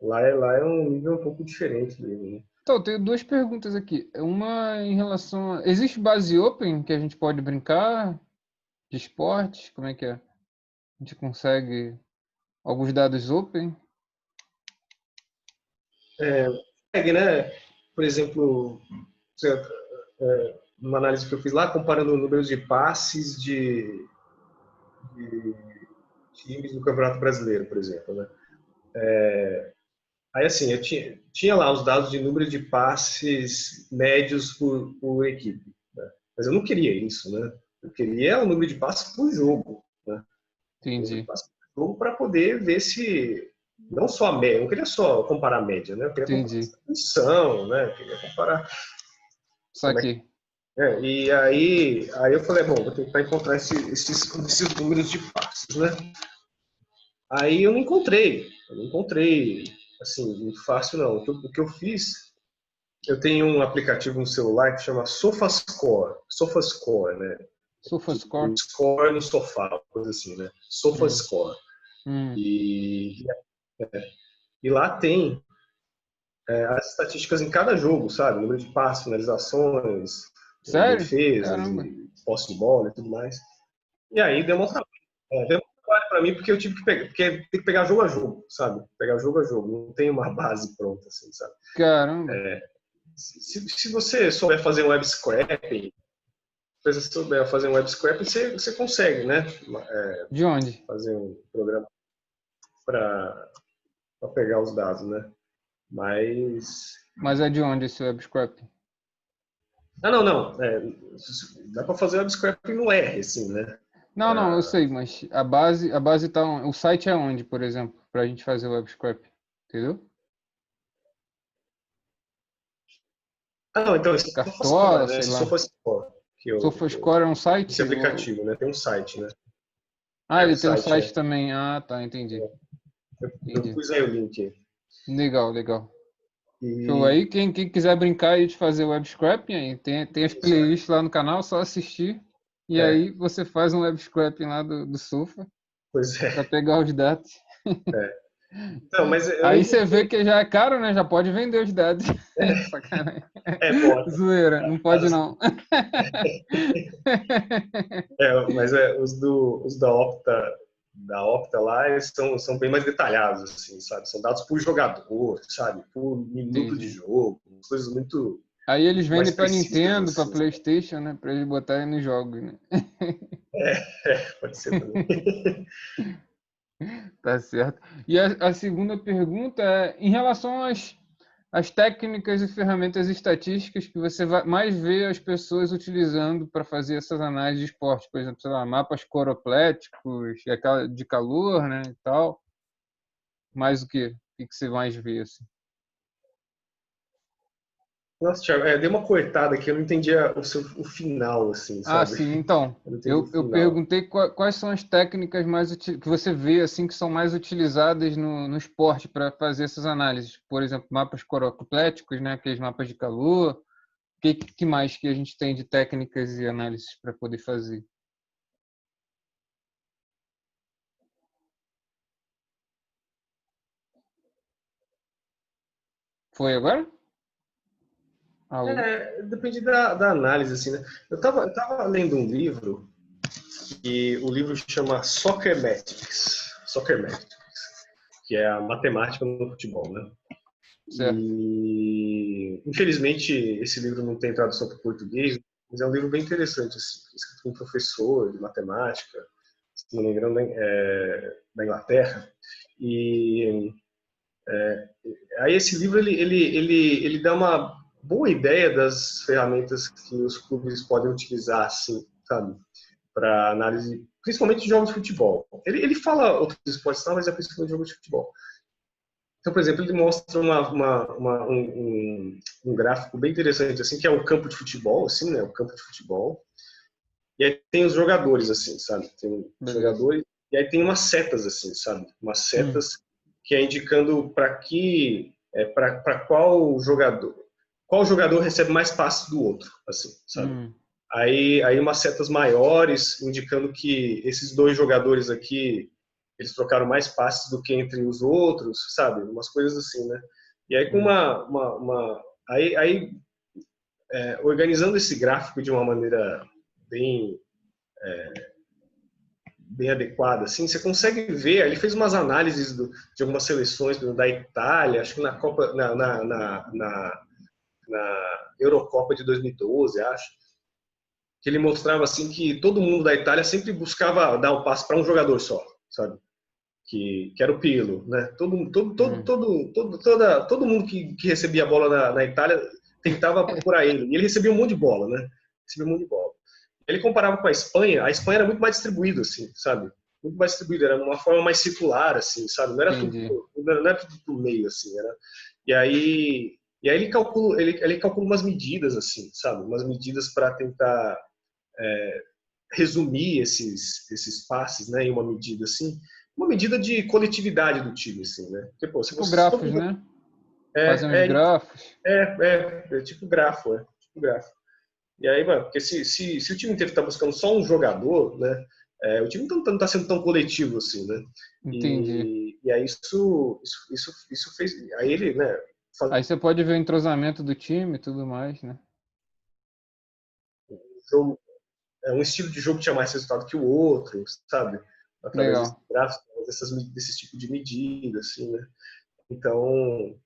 lá é um nível um pouco diferente mesmo, né? Então, eu tenho duas perguntas aqui. Uma em relação a... Existe base open que a gente pode brincar de esportes? Como é que é? A gente consegue alguns dados open? Consegue, né? Por exemplo, uma análise que eu fiz lá, comparando o número de passes de times do Campeonato Brasileiro, por exemplo, né? Aí, assim, eu tinha lá os dados de número de passes médios por equipe, né? Mas eu não queria isso, né? Eu queria o número de passes por jogo, né? O número de Entendi. passes por jogo para poder ver se... Não só a média, eu não queria só comparar a média, né? Eu queria comparar a Entendi. distribuição, né? Eu queria comparar como é que... Saquei. E aí eu falei, bom, vou tentar encontrar esses números de passes, né? Aí eu não encontrei, assim, muito fácil não. O que eu fiz, eu tenho um aplicativo no celular que chama SofaScore, né? SofaScore. Tipo, score no sofá, coisa assim, né? SofaScore. E, e lá tem as estatísticas em cada jogo, sabe? Número de passes, finalizações, Sério? defesas, Caramba. e posse de bola e tudo mais. E aí deu um trabalho. Deu um trabalho para mim porque eu tive que pegar, porque tem que pegar jogo a jogo, sabe? Pegar jogo a jogo. Não tem uma base pronta, assim, sabe? Caramba. Se você souber fazer um web scraping, se você souber fazer um web scraping, você consegue, né? De onde? Fazer um programa para pegar os dados, né? Mas Mas é de onde esse web scraping? não. Dá para fazer web scraping no R, assim, né? Não, eu sei, mas a base tá onde? O site é onde, por exemplo, pra gente fazer o web scraping, entendeu? Não, então esse SofaScore, Cartola, né? sei Esse lá. SofaScore SofaScore é um esse site? aplicativo, né? Tem um site, né? Ele Um tem um site, site também. Ah, tá, entendi. Eu Entendi. pus aí o link. Legal, legal. Show. E Aí, quem quiser brincar e de fazer web scraping, aí tem as playlists lá no canal, só assistir. E é, aí você faz um web scraping lá do Sofa pois para é. pegar os dados. Então, mas eu não Aí você vê encontrei. que já é caro, né? Já pode vender os dados. Sacanagem. Pode. Zoeira, não pode não. Mas os da Opta lá, eles são bem mais detalhados, assim, sabe? São dados por jogador, sabe? Por minuto de Entendi. jogo, coisas muito Aí eles mais vendem para precisas, Nintendo, para assim. PlayStation, né? Para eles botarem nos jogos, né? Pode ser também. Tá certo. E a segunda pergunta é em relação às técnicas e ferramentas estatísticas que você mais vê as pessoas utilizando para fazer essas análises de esporte, por exemplo, sei lá, mapas coropléticos, aquela de calor, né, e tal. Mais o quê? O que você mais vê assim? Nossa, Thiago, dei uma cortada aqui, eu não entendia o final, assim, Ah, sabe? sim. Então, Eu não entendi o eu final. perguntei quais são as técnicas que você vê assim que são mais utilizadas no esporte para fazer essas análises. Por exemplo, mapas coropléticos, né? Aqueles mapas de calor. O que mais que a gente tem de técnicas e análises para poder fazer? Foi agora? Alô? Depende da análise, assim, né? Eu tava lendo um livro, e o livro chama Soccer Metrics, que é a matemática no futebol, né? Certo. E, infelizmente, esse livro não tem tradução para o português, mas é um livro bem interessante, assim, escrito por um professor de matemática, se não me engano, da Inglaterra. E aí esse livro ele dá uma boa ideia das ferramentas que os clubes podem utilizar, assim, sabe, para análise, principalmente de jogos de futebol. Ele fala outros esportes, não, mas é principalmente jogos de futebol. Então, por exemplo, ele mostra um gráfico bem interessante, assim, que é o campo de futebol, assim, né? O campo de futebol. E aí tem os jogadores, assim, sabe? Tem os Beleza. jogadores. E aí tem umas setas, assim, sabe? Umas setas que é indicando para qual jogador recebe mais passes do outro, assim, sabe? Aí umas setas maiores indicando que esses dois jogadores aqui eles trocaram mais passes do que entre os outros, sabe? Umas coisas assim, né? E aí com organizando esse gráfico de uma maneira bem bem adequada, assim, você consegue ver. Ele fez umas análises de algumas seleções, por exemplo, da Itália, acho que na Copa, na Eurocopa de 2012, acho, que ele mostrava assim que todo mundo da Itália sempre buscava dar o passe para um jogador só, sabe? Que era o Pirlo, né? Todo mundo que recebia a bola na Itália tentava procurar ele. E ele recebia um monte de bola, né? Recebia um monte de bola. Ele comparava com a Espanha era muito mais distribuído, assim, sabe? Muito mais distribuído, era uma forma mais circular, assim, sabe? Entendi. Não era tudo pro meio, assim, era. E aí, e aí ele calcula umas medidas, assim, sabe? Umas medidas para tentar resumir esses passes, né, em uma medida assim, uma medida de coletividade do time, assim, né? Porque, pô, se Tipo você grafos, né? Fazer uns é, é, grafos. é tipo grafo, tipo grafo. E aí, mano, porque se o time inteiro tá buscando só um jogador, né, o time não tá sendo tão coletivo assim, né? Entendi. E aí isso fez, aí ele, né, faz Aí você pode ver o entrosamento do time e tudo mais, né? um jogo, um estilo de jogo que tinha mais resultado que o outro, sabe? Através desses Legal. gráficos, desses tipos de medida, assim, né? Então,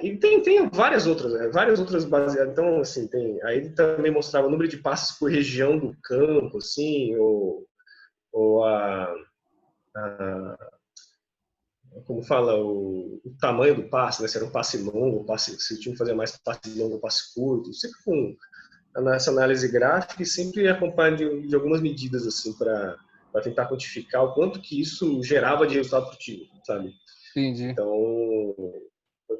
e tem várias outras baseadas. Então, assim, aí ele também mostrava o número de passes por região do campo, assim, ou como fala, o tamanho do passe, né? Se era um passe longo, se o time fazia mais passe longo ou passe curto, sempre com nessa análise gráfica e sempre acompanhado de algumas medidas, assim, para tentar quantificar o quanto que isso gerava de resultado para o time, sabe? Entendi. Então,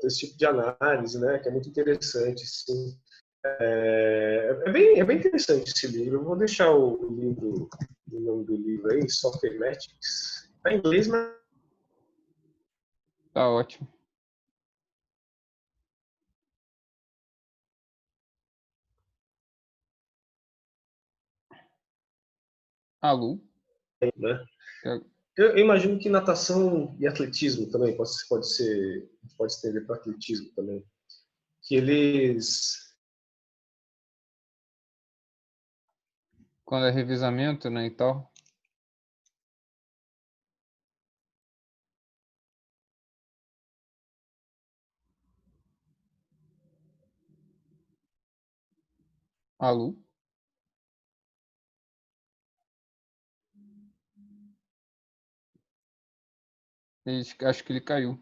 esse tipo de análise, né, que é muito interessante, sim. É bem interessante esse livro. Eu vou deixar o nome do livro aí, Softmatics. Está em inglês, mas Tá ótimo. Alô? né? Eu- Eu imagino que natação e atletismo também pode estender para atletismo também, que eles Quando é revisamento, né, e tal. Alô? Acho que ele caiu.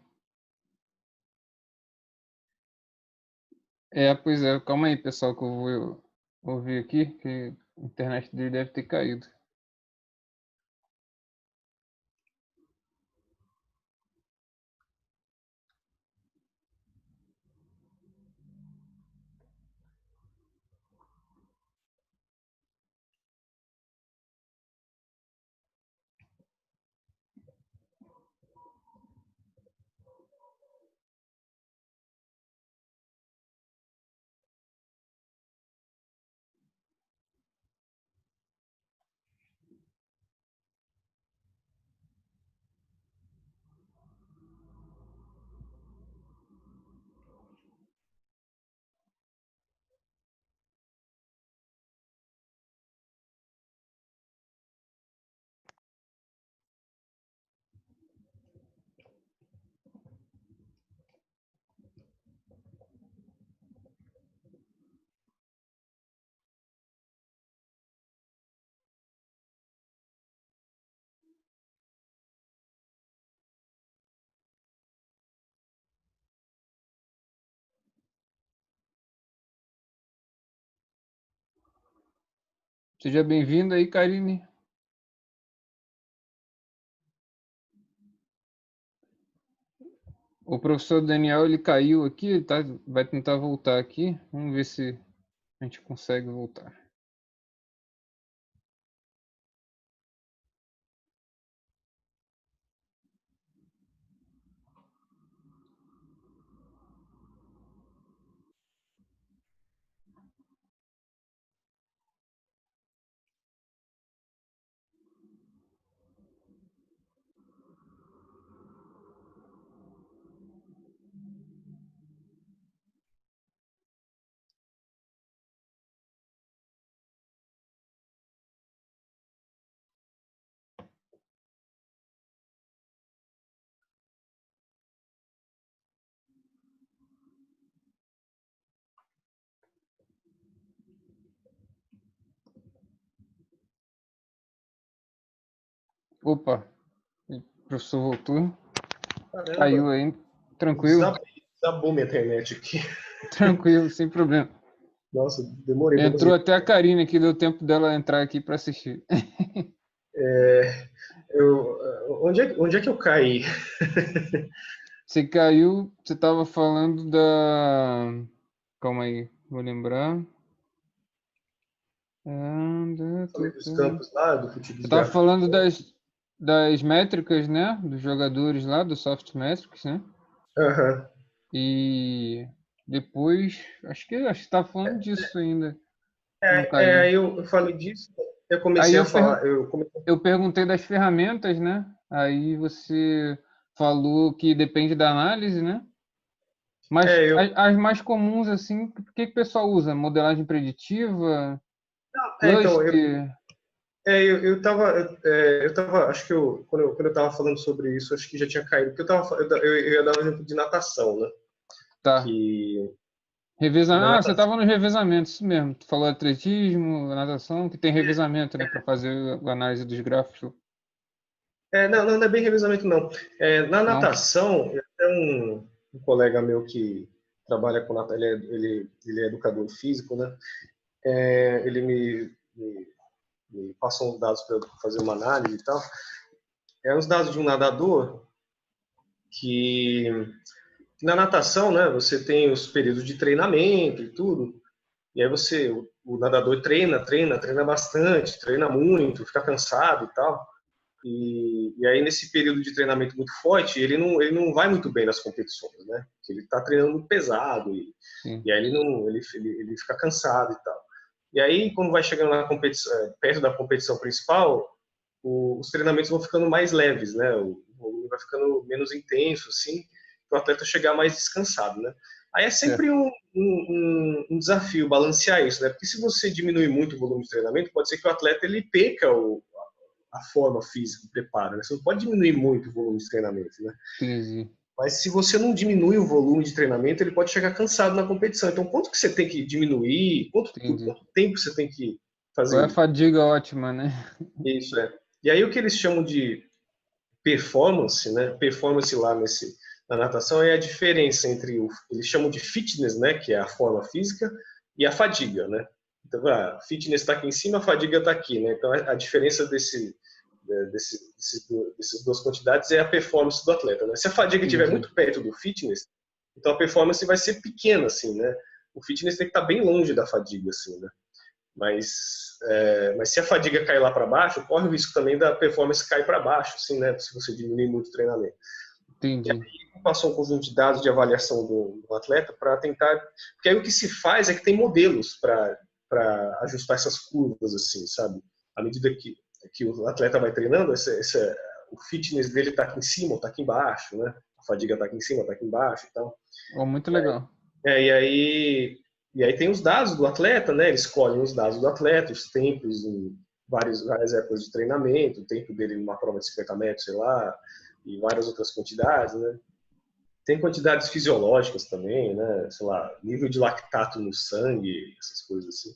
Pois é. Calma aí, pessoal, que eu vou ouvir aqui, que a internet dele deve ter caído. Seja bem-vindo aí, Karine. O professor Daniel, ele caiu aqui, ele vai tentar voltar aqui. Vamos ver se a gente consegue voltar. Opa, o professor voltou. Caramba, Caiu aí. Tranquilo, desabou minha internet aqui. tranquilo, sem problema. Nossa, demorei para Entrou conseguir. até a Karine aqui, deu tempo dela entrar aqui para assistir. Onde é que eu caí? Você caiu, você estava falando da... Calma aí, vou lembrar. Falei dos campos lá, do futebol Você estava falando das métricas, né? Dos jogadores lá, do soft metrics, né? Aham. E depois, acho que estava falando disso ainda. Não caiu. Aí eu falei disso, eu Aí comecei a falar. eu perguntei das ferramentas, né? Aí você falou que depende da análise, né? Mas É, eu, as mais comuns, assim, o que o pessoal usa? Modelagem preditiva, então, cluster? eu tava, acho que quando eu tava falando sobre isso, acho que já tinha caído, porque eu ia dar um exemplo de natação, né? Tá. Que na Revezamento. Ah, você natação, estava nos revezamentos, isso mesmo. Tu falou atletismo, natação, que tem revezamento, né? Para fazer a análise dos gráficos. não é bem revezamento, não. Na Não? natação, tem um colega meu que trabalha com natação, ele é educador físico, né? Ele me passou uns dados para eu fazer uma análise e tal. Os dados de um nadador que na natação, né, você tem os períodos de treinamento e tudo, e aí o nadador treina bastante, treina muito, fica cansado e tal, e aí nesse período de treinamento muito forte, ele não vai muito bem nas competições, né, porque ele está treinando muito pesado, Sim. e aí ele fica cansado e tal. E aí, quando vai chegando na competição, perto da competição principal, os treinamentos vão ficando mais leves, né? O volume vai ficando menos intenso, assim, para o atleta chegar mais descansado, né? Aí é sempre um desafio balancear isso, né? Porque se você diminuir muito o volume de treinamento, pode ser que o atleta ele perca a forma física, o preparo, né? Você não pode diminuir muito o volume de treinamento, né? Entendi. Mas se você não diminui o volume de treinamento, ele pode chegar cansado na competição. Então, quanto que você tem que diminuir? Por Entendi. quanto tempo você tem que Qual é a fazer fadiga ótima, né? isso? E aí o que eles chamam de performance, né? Performance lá na natação é a diferença entre eles chamam de fitness, né? Que é a forma física, e a fadiga, né? Então, a fitness está aqui em cima, a fadiga está aqui, né? Então, a diferença dessas duas quantidades é a performance do atleta, né? Se a fadiga estiver muito perto do fitness, então a performance vai ser pequena, assim, né? O fitness tem que estar bem longe da fadiga, assim, né? Mas se a fadiga cair lá para baixo, corre o risco também da performance cair para baixo, assim, né? Se você diminuir muito o treinamento. Entendi. E aí passou um conjunto de dados de avaliação do atleta para tentar, porque aí o que se faz é que tem modelos para ajustar essas curvas, assim, sabe? À medida que o atleta vai treinando, o fitness dele está aqui em cima ou está aqui embaixo, né? A fadiga está aqui em cima, está aqui embaixo e tal. Oh, muito legal. E aí tem os dados do atleta, né? Eles escolhem os dados do atleta, os tempos em várias épocas de treinamento, o tempo dele numa prova de 50 metros, sei lá, e várias outras quantidades, né? Tem quantidades fisiológicas também, né? Sei lá, nível de lactato no sangue, essas coisas assim.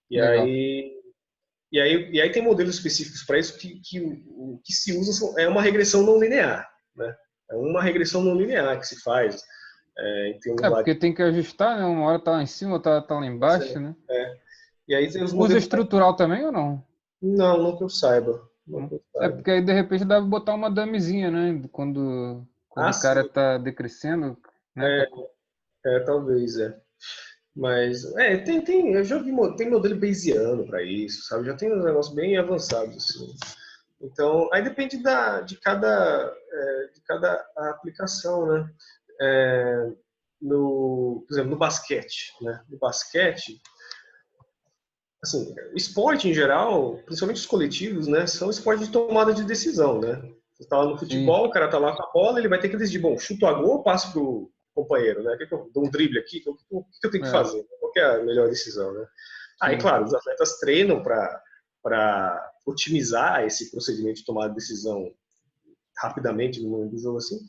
E Legal. aí tem modelos específicos para isso que o que se usa é uma regressão não linear, né? É uma regressão não linear que se faz. Em termos lá Porque tem que ajustar, né? Uma hora tá lá em cima, outra tá lá embaixo, né? E aí tem os Usa modelos. estrutural também ou não? Não que eu saiba. Não que eu É saiba. porque aí de repente dá pra botar uma damezinha, né? Quando o cara tá decrescendo, né? Talvez, Mas, eu já vi, tem modelo bayesiano para isso, sabe? Já tem uns negócios bem avançados, assim. Então, aí depende de cada aplicação, né? Por exemplo, no basquete, né? No basquete, assim, esporte em geral, principalmente os coletivos, né? São esportes de tomada de decisão, né? Você tá lá no futebol, o cara tá lá com a bola, ele vai ter que decidir, bom, chuto a gol ou passo pro companheiro, né? Que eu dou um drible aqui? O que eu tenho que fazer? Qual que é a melhor decisão, né? Aí, claro, os atletas treinam para otimizar esse procedimento de tomar decisão rapidamente no mundo do jogo assim,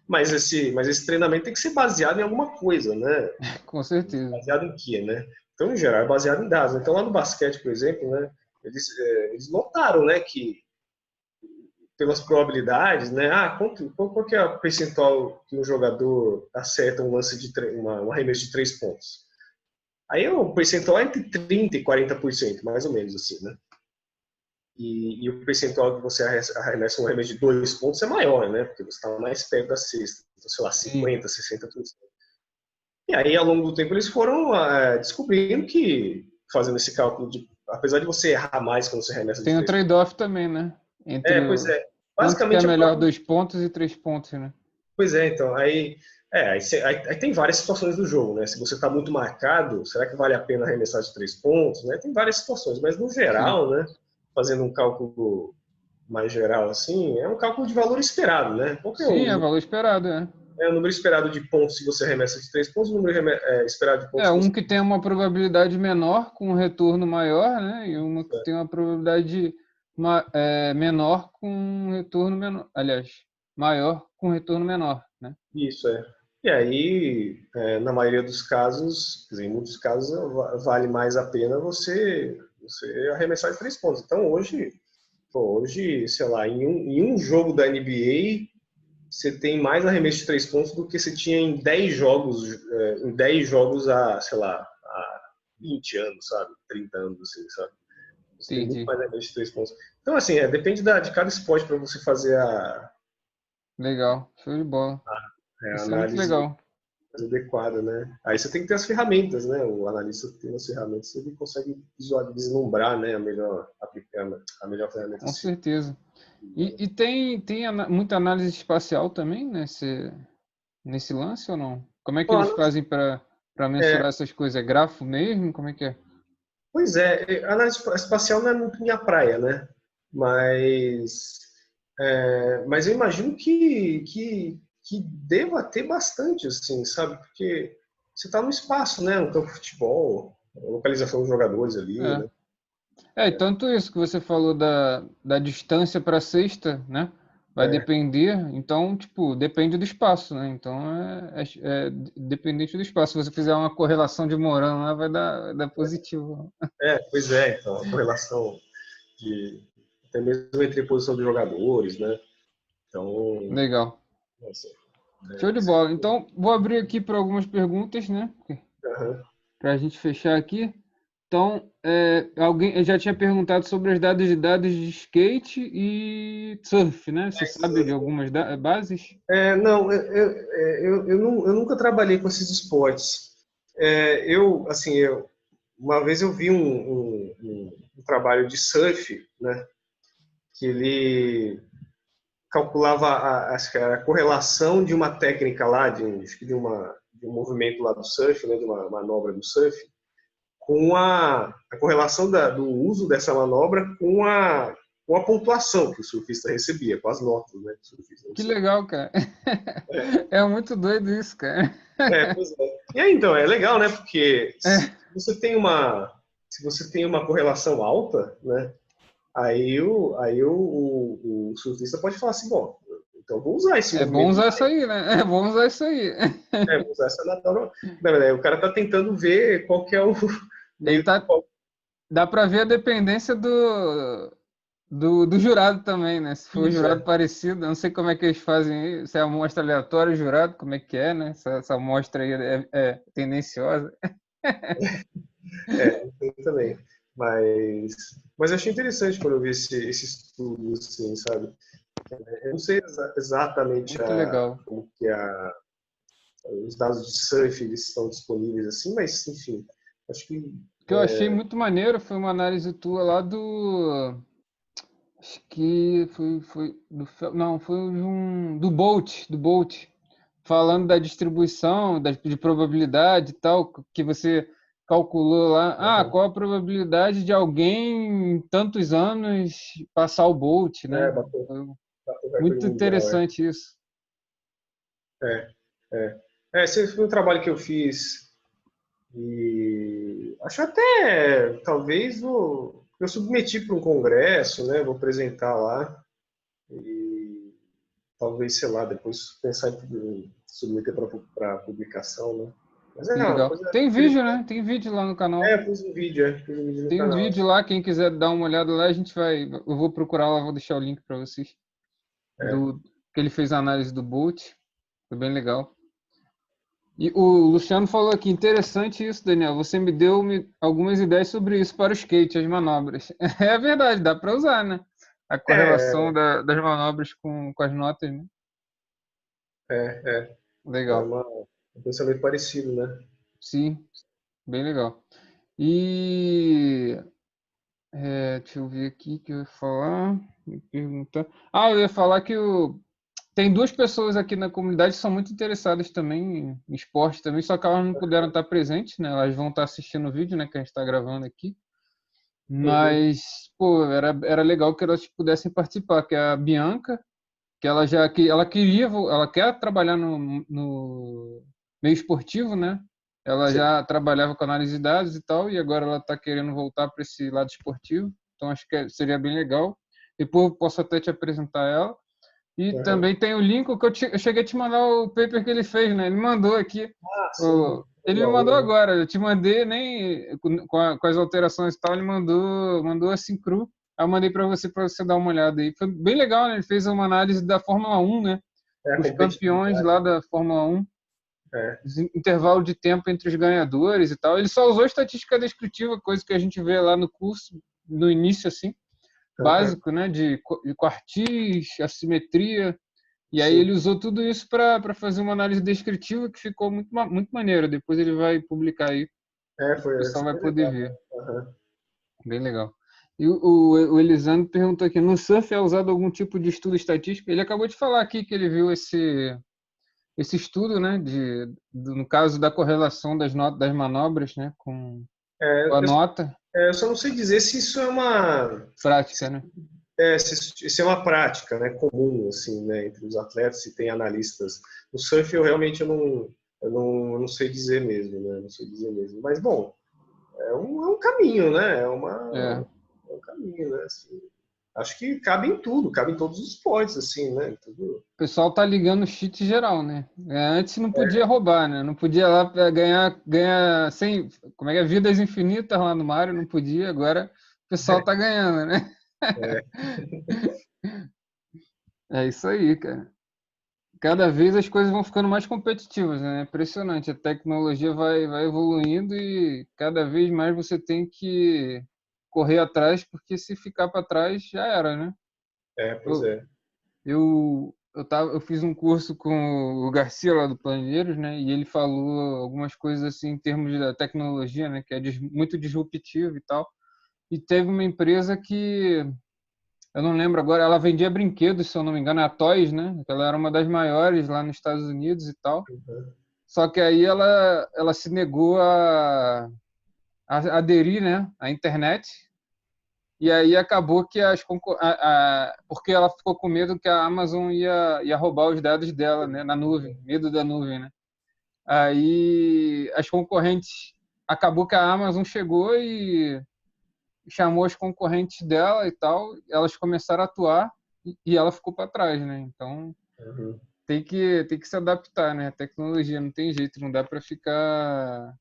mas esse treinamento tem que ser baseado em alguma coisa, né? Com certeza. Baseado em quê, né? Então, em geral, é baseado em dados. Então, lá no basquete, por exemplo, né, eles notaram, né, que pelas probabilidades, né, qual que é o percentual que um jogador acerta um lance de um arremesso de 3 pontos? Aí o percentual é entre 30% e 40%, mais ou menos assim, né? E o percentual que você arremessa um arremesso de 2 pontos é maior, né? Porque você está mais perto da cesta. Então, sei lá, 50%, 60%. E aí, ao longo do tempo, eles foram descobrindo que, fazendo esse cálculo, apesar de você errar mais quando você arremessa de Tem o 3 pontos. trade-off também, né? Pois é. Quanto que é Basicamente, melhor 2 pontos e 3 pontos, né? Pois é, então, aí tem várias situações do jogo, né? Se você está muito marcado, será que vale a pena arremessar de 3 pontos, né? Tem várias situações, mas no geral, né? Fazendo um cálculo mais geral assim, é um cálculo de valor esperado, né? Qual que é Sim, é valor esperado, É o número esperado de pontos se você arremessa de 3 pontos, o número esperado de pontos se você... que tem uma probabilidade menor com um retorno maior, né? E uma que tem uma probabilidade menor com um retorno menor. Aliás, maior com um retorno menor, né? Isso, E aí, na maioria dos casos, quer dizer, em muitos casos, vale mais a pena você arremessar de 3 pontos. Então, hoje, sei lá, em um jogo da NBA, você tem mais arremesso de 3 pontos do que você tinha em 10 jogos há, sei lá, há 20 anos, sabe? 30 anos, assim, sabe? Você tem muito mais arremesso de 3 pontos. Então, assim, depende de cada esporte para você fazer Legal, show de bola. a Isso é muito análise legal. mais adequada, né? Aí você tem que ter as ferramentas, né? O analista tem as ferramentas, ele consegue vislumbrar, né? A melhor ferramenta. Com certeza. E tem muita análise espacial também nesse lance ou não? Como é que eles fazem para mensurar essas coisas? É grafo mesmo? Como é que é? Pois é, a análise espacial não é muito minha praia, né? Mas eu imagino que deva ter bastante, assim, sabe? Porque você está no espaço, né? No campo de futebol, a localização dos jogadores ali, né? E tanto isso que você falou da distância para a cesta, né? Vai depender, então, tipo, depende do espaço, né? Então, é dependente do espaço. Se você fizer uma correlação de Morão lá, vai dar positivo. Pois é, então, a correlação até mesmo entre a posição dos jogadores, né? Então, Legal. nossa, Show de bola. Então, vou abrir aqui para algumas perguntas, né? Para a gente fechar aqui. Então, alguém já tinha perguntado sobre as dados de skate e surf, né? Você sabe de algumas bases? Não, eu nunca trabalhei com esses esportes. Uma vez eu vi um trabalho de surf, né? Que ele calculava acho que era a correlação de uma técnica lá, de um movimento lá do surf, né? De uma manobra do surf, com a correlação do uso dessa manobra com a pontuação que o surfista recebia, com as notas, né? Que o surfista recebia. Que legal, cara. É muito doido isso, cara. Pois é. E aí, então, é legal, né? Porque se você tem uma correlação alta, né? Aí o surfista pode falar assim, bom, então vou usar esse movimento. É bom usar isso aí, né? É bom usar isso aí. Vou usar essa nadadora. Na verdade, o cara tá tentando ver qual que é o... Dá para ver a dependência do jurado também, né? Se for jurado parecido, eu não sei como é que eles fazem, se é amostra aleatória, jurado, como é que é, né? Essa amostra aí é tendenciosa. Também. Mas eu achei interessante quando eu vi esse estudo, assim, sabe? Eu não sei exatamente Muito legal. como que os dados de surf eles estão disponíveis assim, mas enfim, acho que O que eu achei muito maneiro foi uma análise tua lá do... Acho que foi não, foi do Bolt, falando da distribuição, de probabilidade e tal, que você calculou lá. Qual a probabilidade de alguém em tantos anos passar o Bolt, né? bateu Foi o recorde muito mundial, interessante isso. Esse foi um trabalho que eu fiz e acho até talvez eu submeti para um congresso, né? Vou apresentar lá e talvez, sei lá, depois pensar em submeter para publicação, né? Mas Que uma legal. coisa Tem vídeo, né? interessante. Tem vídeo lá no canal. Eu fiz um vídeo no Tem um canal. vídeo lá, quem quiser dar uma olhada lá, eu vou procurar lá, vou deixar o link para vocês. Que ele fez a análise do Bolt. Foi bem legal. E o Luciano falou aqui, interessante isso, Daniel. Você me deu algumas ideias sobre isso para o skate, as manobras. É verdade, dá para usar, né? A correlação das manobras com as notas, né? Legal. Um pensamento parecido, né? Sim, bem legal. E deixa eu ver aqui o que eu ia falar. Me perguntar. Eu ia falar que tem duas pessoas aqui na comunidade que são muito interessadas também em esporte também, só que elas não puderam estar presentes, né? Elas vão estar assistindo o vídeo, né, que a gente está gravando aqui. Mas, pô, era legal que elas pudessem participar, que é a Bianca, que ela quer trabalhar no meio esportivo, né? Ela Sim. já trabalhava com análise de dados e tal, e agora ela está querendo voltar para esse lado esportivo. Então, acho que seria bem legal. Depois eu posso até te apresentar ela. E também tem o link que eu cheguei a te mandar o paper que ele fez, né? Ele mandou aqui. Sim. Ele me mandou agora. Eu te mandei, nem com as alterações e tal, ele mandou assim cru. Aí eu mandei para você dar uma olhada aí. Foi bem legal, né? Ele fez uma análise da Fórmula 1, né? Os campeões lá da Fórmula 1. Intervalo de tempo entre os ganhadores e tal. Ele só usou estatística descritiva, coisa que a gente vê lá no curso, no início, assim. Básico, né, de quartis, assimetria, e aí ele usou tudo isso para fazer uma análise descritiva que ficou muito maneiro. Depois ele vai publicar aí, o pessoal vai poder ver. Bem legal. E o Elisandro perguntou aqui, no surf é usado algum tipo de estudo estatístico? Ele acabou de falar aqui que ele viu esse estudo, né, no caso da correlação das manobras, né, com a nota. Eu só não sei dizer se isso é uma prática, né? Se é uma prática, né, comum assim, né, entre os atletas, se tem analistas. No surf eu realmente não sei dizer mesmo, né, não sei dizer mesmo. Mas bom, é um caminho, né, é um caminho, né, assim. Acho que cabe em tudo, cabe em todos os esportes, assim, né? Tudo. O pessoal tá ligando cheat geral, né? Antes não podia roubar, né? Não podia lá ganhar sem, como é que é, vidas infinitas lá no Mario, não podia, agora o pessoal tá ganhando, né? É isso aí, cara. Cada vez as coisas vão ficando mais competitivas, né? É impressionante, a tecnologia vai evoluindo e cada vez mais você tem que correr atrás, porque se ficar para trás já era, né? Pois é. Eu fiz um curso com o Garcia lá do Planilheiros, né? E ele falou algumas coisas assim em termos da tecnologia, né? Que é muito disruptivo e tal. E teve uma empresa que eu não lembro agora, ela vendia brinquedos, se eu não me engano, a Toys, né? Ela era uma das maiores lá nos Estados Unidos e tal. Só que aí ela se negou a aderir, né? À internet. E aí acabou que porque ela ficou com medo que a Amazon ia roubar os dados dela, né, na nuvem, medo da nuvem, né? Aí as concorrentes, acabou que a Amazon chegou e chamou as concorrentes dela e tal, elas começaram a atuar e ela ficou para trás, né? Então tem que se adaptar, né? A tecnologia não tem jeito, não dá para ficar.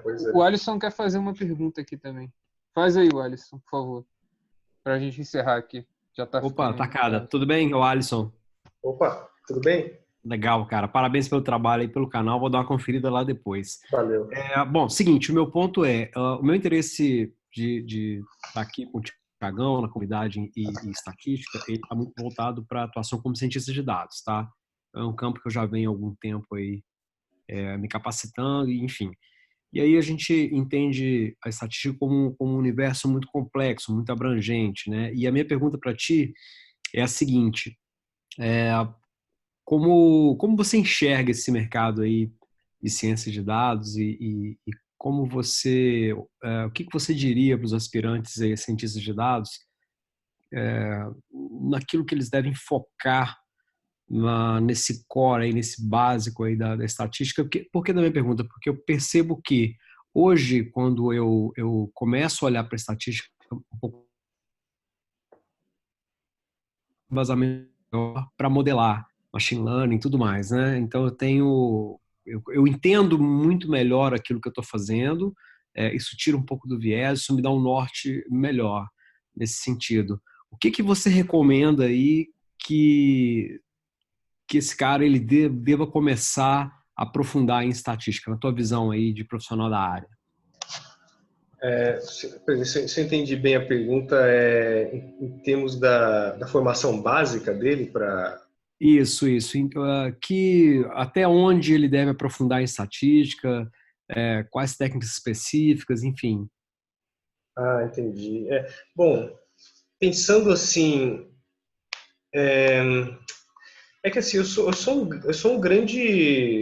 Pois é. O Alisson quer fazer uma pergunta aqui também. Faz aí, Alisson, por favor. Para a gente encerrar aqui. Já tá Opa, Takada, tudo bem? O Alisson. Opa, tudo bem? Legal, cara. Parabéns pelo trabalho e pelo canal. Vou dar uma conferida lá depois. Valeu. Bom, seguinte, o meu ponto é, o meu interesse de estar aqui contigo Thiagão, na comunidade e estatística, ele está muito voltado para a atuação como cientista de dados, tá? É um campo que eu já venho há algum tempo aí me capacitando, enfim. E aí a gente entende a estatística como um universo muito complexo, muito abrangente, né? E a minha pergunta para ti é a seguinte: como você enxerga esse mercado aí de ciência de dados e como você, o que você diria para os aspirantes aí, cientistas de dados, naquilo que eles devem focar nesse core aí, nesse básico aí da estatística? Por que da minha pergunta? Porque eu percebo que hoje, quando eu começo a olhar para a estatística um pouco vazamento para modelar machine learning e tudo mais, né? Então eu entendo muito melhor aquilo que eu estou fazendo, isso tira um pouco do viés, isso me dá um norte melhor nesse sentido. O que você recomenda aí que esse cara ele deva começar a aprofundar em estatística, na tua visão aí de profissional da área? Se eu entendi bem a pergunta, em termos da formação básica dele para... Isso. Então, que até onde ele deve aprofundar em estatística, quais técnicas específicas, enfim. Ah, entendi. Bom, pensando assim, que assim, eu sou um grande...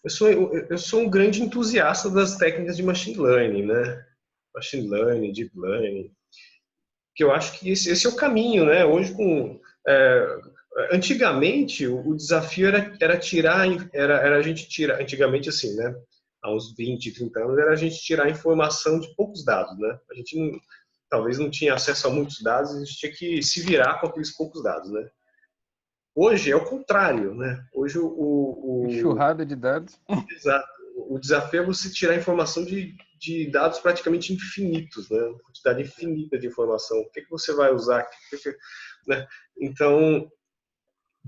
Eu sou um grande entusiasta das técnicas de machine learning, né? Machine learning, deep learning, que eu acho que esse é o caminho, né? Hoje, antigamente, o desafio era tirar, era a gente tirar, antigamente assim, né? Há uns 20, 30 anos, era a gente tirar a informação de poucos dados, né? A gente talvez não tinha acesso a muitos dados, a gente tinha que se virar com aqueles poucos dados, né? Hoje é o contrário, né? Hoje Enxurrada de dados. Exato. O desafio é você tirar informação de dados praticamente infinitos, né? Uma quantidade infinita de informação. O que você vai usar? Né? Então,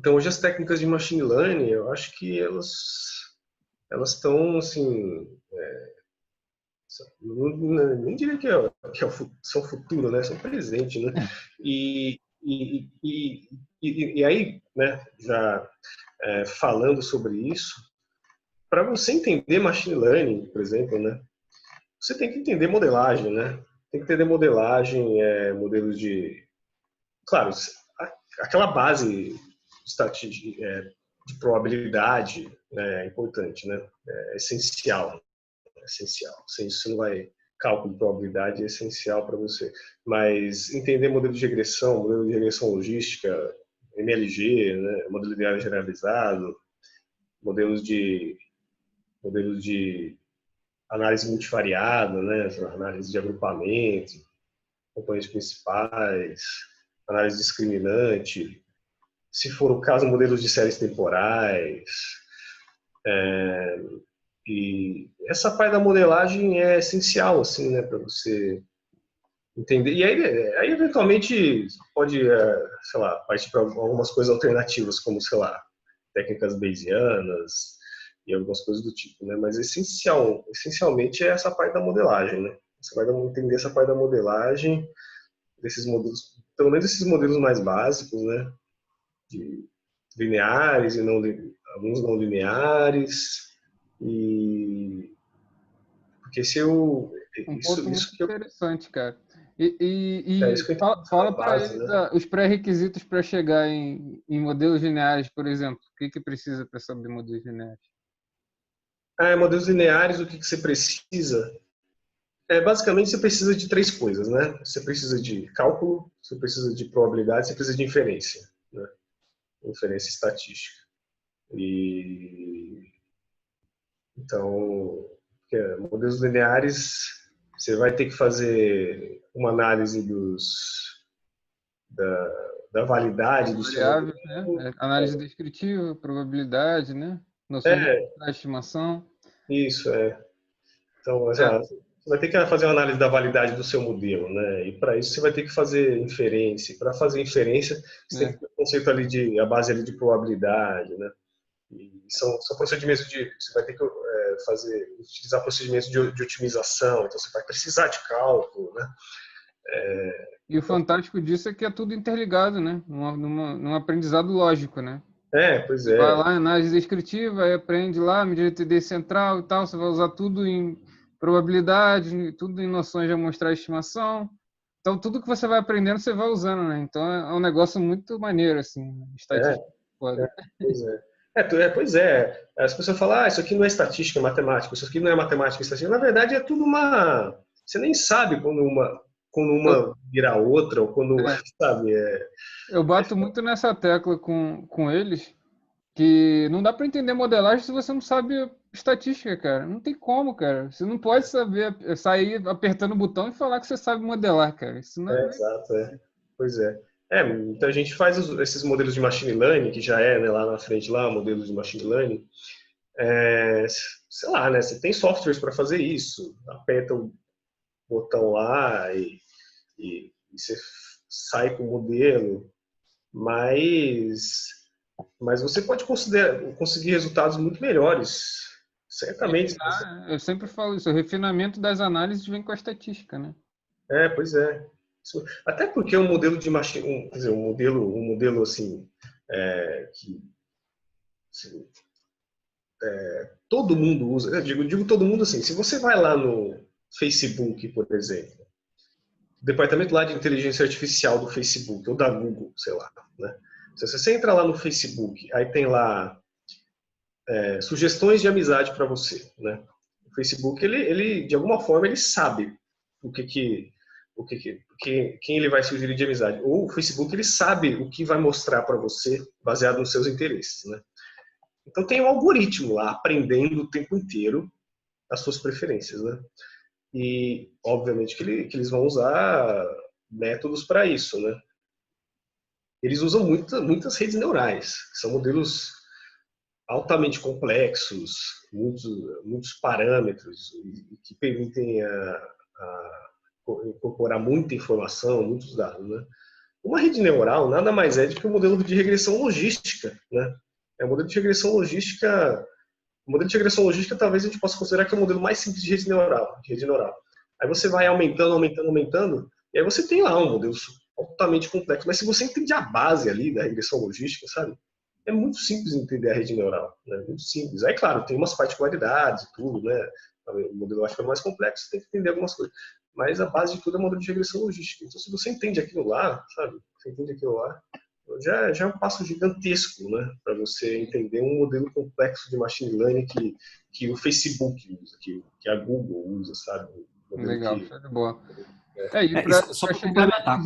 hoje as técnicas de machine learning, eu acho que elas estão, assim, nem diria são futuro, né? São presente, né? E aí, né, já falando sobre isso, para você entender machine learning, por exemplo, né, você tem que entender modelagem, né? Tem que entender modelagem, modelos de... Claro, aquela base de probabilidade, né, é importante, né? É essencial. É essencial. Sem isso, você não vai... Cálculo de probabilidade é essencial para você. Mas entender modelo de regressão logística, MLG, né, modelo linear generalizado, modelos de análise multivariada, né, análise de agrupamento, componentes principais, análise discriminante, se for o caso, modelos de séries temporais. E essa parte da modelagem é essencial, assim, né, para você entender. E aí eventualmente, pode, sei lá, partir para algumas coisas alternativas, como, sei lá, técnicas bayesianas e algumas coisas do tipo, né? Mas essencialmente é essa parte da modelagem, né? Você vai entender essa parte da modelagem desses modelos, pelo menos esses modelos mais básicos, né? De lineares e alguns não lineares, e porque se eu Um ponto muito isso que eu interessante, cara. isso que eu Fala entendo para base, eles né? os pré-requisitos para chegar em modelos lineares, por exemplo. O que precisa para saber modelos lineares? Modelos lineares, o que você precisa? Basicamente, você precisa de três coisas, né? Você precisa de cálculo, você precisa de probabilidade, você precisa de inferência, né? Inferência estatística. Então, modelos lineares, você vai ter que fazer uma análise da validade do seu Variáveis, modelo. né? Análise descritiva, probabilidade, né? Noções É, de estimação. isso. Então, É, você vai ter que fazer uma análise da validade do seu modelo, né? E para isso você vai ter que fazer inferência. Para fazer inferência, você tem que ter um conceito ali a base ali de probabilidade, né? E são procedimentos você vai ter que utilizar procedimentos de otimização, então você vai precisar de cálculo, né? E o fantástico disso é que é tudo interligado, né? Num aprendizado lógico, né? Pois Você vai é. lá, análise descritiva, aí aprende lá, medida TD central e tal, você vai usar tudo em probabilidade, tudo em noções de amostrar estimação. Então, tudo que você vai aprendendo, você vai usando, né? Então, é um negócio muito maneiro, assim, É, estatística. Foda. pois é. Pois é. As pessoas falam, isso aqui não é estatística, é matemática. Isso aqui não é matemática, é estatística. Na verdade, é tudo uma... Você nem sabe quando uma vira outra, ou quando, É, sabe? eu bato muito nessa tecla com eles, que não dá para entender modelagem se você não sabe estatística, cara. Não tem como, cara. Você não pode sair apertando o botão e falar que você sabe modelar, cara. Isso não é. Exato, Pois é. Então a gente faz esses modelos de machine learning, que já é, né, lá na frente, lá, modelos de machine learning. Sei lá, né? Você tem softwares para fazer isso. Aperta o botão lá e você sai com o modelo. Mas você pode conseguir resultados muito melhores. Certamente. Eu sempre falo isso, o refinamento das análises vem com a estatística, né? Pois é. Até porque um modelo de machine, quer dizer, um modelo assim, que assim, todo mundo usa. Eu digo todo mundo assim. Se você vai lá no Facebook, por exemplo, o departamento lá de inteligência artificial do Facebook ou da Google, sei lá, né? Se você entra lá no Facebook, aí tem lá sugestões de amizade para você, né? O Facebook, ele de alguma forma ele sabe quem ele vai sugerir de amizade. Ou o Facebook ele sabe o que vai mostrar para você baseado nos seus interesses, né? Então tem um algoritmo lá aprendendo o tempo inteiro as suas preferências, né? E obviamente que eles vão usar métodos para isso, né? Eles usam muitas redes neurais, que são modelos altamente complexos, muitos parâmetros que permitem incorporar muita informação, muitos dados, né? Uma rede neural nada mais é do que um modelo de regressão logística, né? O modelo de regressão logística talvez a gente possa considerar que é o modelo mais simples de rede neural. Aí você vai aumentando, e aí você tem lá um modelo altamente complexo. Mas se você entende a base ali da regressão logística, sabe? É muito simples entender a rede neural, né? Muito simples. Aí, claro, tem umas particularidades e tudo, né? O modelo lógico é mais complexo, você tem que entender algumas coisas. Mas a base de tudo é o modelo de regressão logística. Então, se você entende aquilo lá, sabe? Você entende aquilo lá, já é um passo gigantesco, né? Para você entender um modelo complexo de machine learning que o Facebook usa, que a Google usa, sabe? Legal, show de bola. Só para complementar,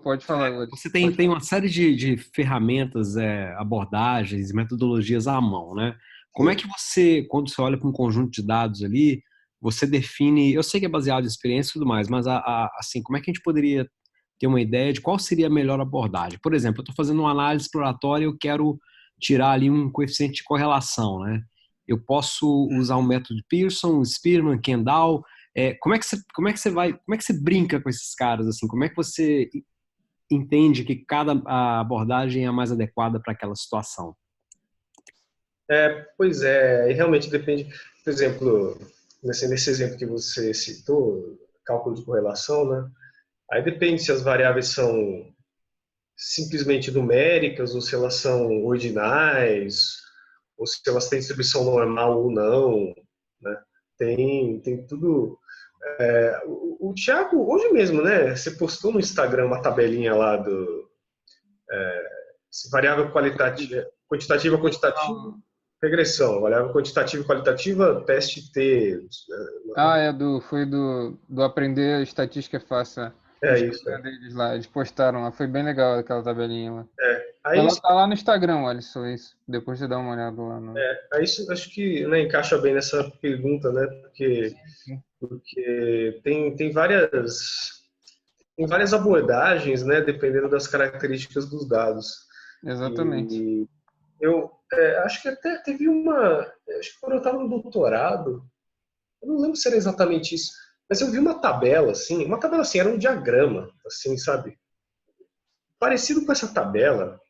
pode falar. Você tem uma série de ferramentas, abordagens, metodologias à mão, né? Como é que você, quando você olha para um conjunto de dados ali, você define, eu sei que é baseado em experiência e tudo mais, mas assim, como é que a gente poderia ter uma ideia de qual seria a melhor abordagem? Por exemplo, eu estou fazendo uma análise exploratória e eu quero tirar ali um coeficiente de correlação, né? Eu posso usar um método de Pearson, Spearman, Kendall. Como é que você brinca com esses caras assim? Como é que você entende que cada abordagem é a mais adequada para aquela situação? Pois é, e realmente depende. Por exemplo, nesse exemplo que você citou, cálculo de correlação, né? Aí depende se as variáveis são simplesmente numéricas, ou se elas são ordinais, ou se elas têm distribuição normal ou não, né? Tem tudo. O Thiago, hoje mesmo, né? Você postou no Instagram uma tabelinha lá do variável quantitativa, regressão, variável quantitativa e qualitativa, teste T. Foi do Aprender Estatística é Fácil. Isso. Deles lá, eles postaram lá, foi bem legal aquela tabelinha lá. Aí Ela tá lá no Instagram, Alisson, isso. Depois você dá uma olhada lá. Aí isso acho que, né, encaixa bem nessa pergunta, né? Porque tem várias abordagens, né? Dependendo das características dos dados. Exatamente. E eu acho que até teve acho que quando eu estava no doutorado, eu não lembro se era exatamente isso, mas eu vi uma tabela assim, era um diagrama, assim, sabe? Parecido com essa tabela,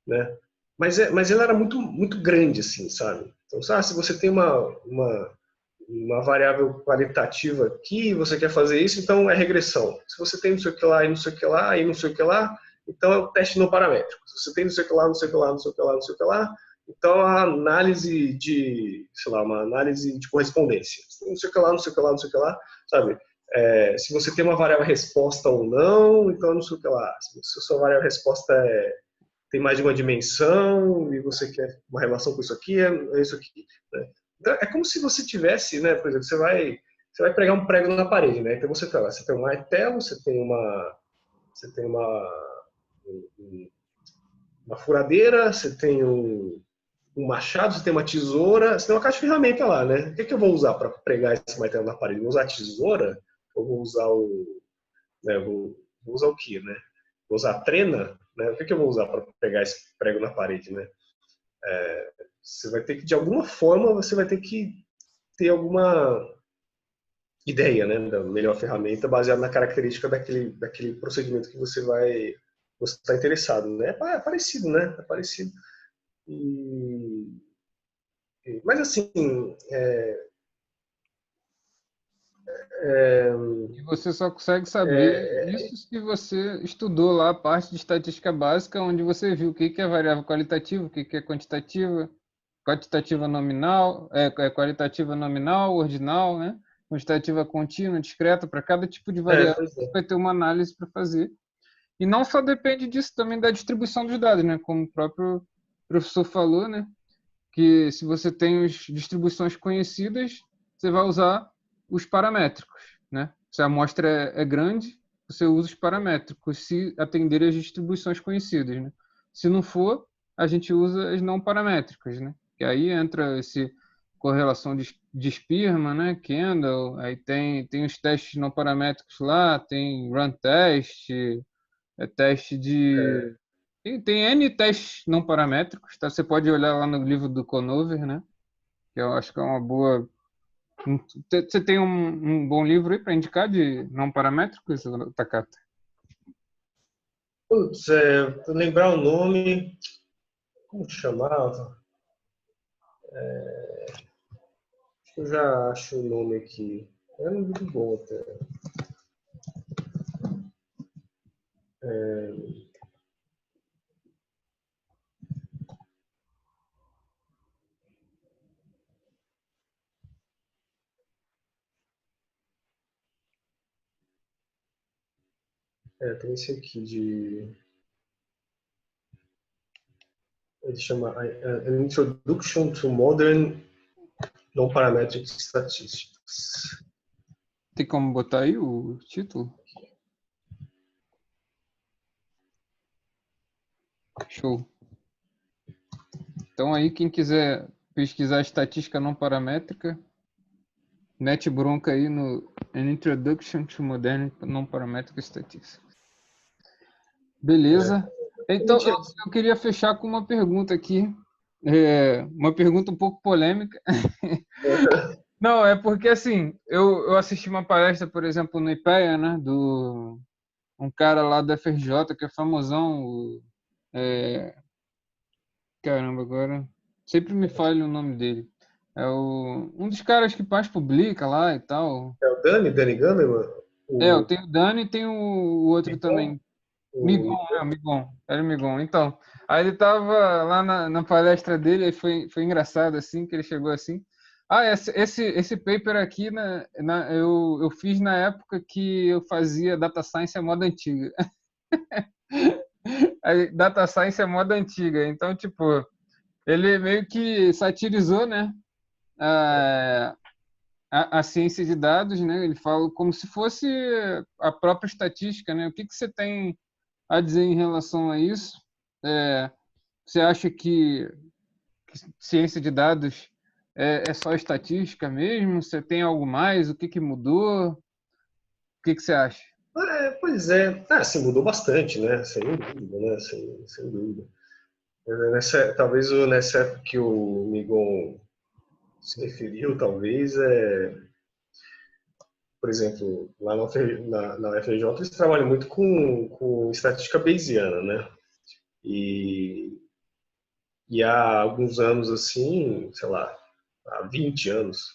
né? Mas ela era muito, muito grande, assim, sabe? Então, se você tem uma variável qualitativa aqui, você quer fazer isso, então é regressão. Se você tem não sei o que lá e não sei o que lá e não sei o que lá, então é o teste não paramétrico. Se você tem não sei o que lá, não sei o que lá, não sei o que lá, não sei o que lá, então a análise de, sei lá, uma análise de correspondência. Se tem não sei o que lá, não sei o que lá, não sei o que lá, sabe? Se você tem uma variável resposta ou não, então não sei o que lá. Se a sua variável resposta tem mais de uma dimensão e você quer uma relação com isso aqui, é isso aqui, né? Então, é como se você tivesse, né, por exemplo, você vai pregar um prego na parede, né? Então você tem um martelo, você tem uma furadeira, você tem um machado, você tem uma tesoura, você tem uma caixa de ferramenta lá, né? O que eu vou usar para pregar esse martelo na parede? Vou usar a tesoura? Ou vou usar vou usar o quê, né? Vou usar a trena, né? O que eu vou usar para pregar esse prego na parede, né? Você vai ter que, de alguma forma, você vai ter que ter alguma ideia, né, da melhor ferramenta baseada na característica daquele procedimento que você está interessado, né? É parecido, né? É parecido. Mas assim, E você só consegue saber isso se você estudou lá a parte de estatística básica, onde você viu o que é variável qualitativa, o que é quantitativa, qualitativa nominal, ordinal, né? Quantitativa contínua, discreta, para cada tipo de variável você vai ter uma análise para fazer. E não só depende disso, também da distribuição dos dados, né? Como o próprio professor falou, né? Que se você tem as distribuições conhecidas, você vai usar os paramétricos, né? Se a amostra é grande, você usa os paramétricos, se atender às distribuições conhecidas, né? Se não for, a gente usa as não paramétricas, né? Que aí entra esse correlação de Spearman, né? Kendall, aí tem os testes não paramétricos lá, tem run test, teste de... Tem N testes não paramétricos, tá? Você pode olhar lá no livro do Conover, né? Que eu acho que é uma boa... Você tem um bom livro aí para indicar de não paramétricos, Takata? Putz, lembrar o nome, como chamava? Eu já acho o nome aqui. É um livro bom até. Tem esse aqui ele chama An Introduction to Modern Non-Parametric Statistics. Tem como botar aí o título? Show. Então aí quem quiser pesquisar estatística não paramétrica, mete bronca aí no An Introduction to Modern Non-Parametric Statistics. Beleza. Então eu queria fechar com uma pergunta aqui. Uma pergunta um pouco polêmica. Não, é porque assim, eu assisti uma palestra, por exemplo, no IPEA, né, do um cara lá da FRJ, que é famosão, caramba, agora sempre me falha o nome dele. É um dos caras que mais publica lá e tal. É o Dani Kahneman? Eu tenho o Dani e tem o outro também. Migon, o Migon. Era o Migon. Então, aí ele tava lá na palestra dele, aí foi engraçado, assim, que ele chegou assim. Esse paper aqui, eu fiz na época que eu fazia Data Science à moda antiga. Aí, Data Science é moda antiga. Então, tipo, ele meio que satirizou, né? A ciência de dados, né? Ele fala como se fosse a própria estatística, né? O que você tem a dizer em relação a isso? Você acha que ciência de dados é só estatística mesmo? Você tem algo mais? O que mudou? O que você acha? Pois é. Sim, mudou bastante, né? Sem dúvida, né? Sem dúvida. Talvez nessa época que o Migon se referiu, talvez, por exemplo, lá na UFRJ eles trabalham muito com estatística bayesiana, né? E há alguns anos, assim, sei lá, há 20 anos,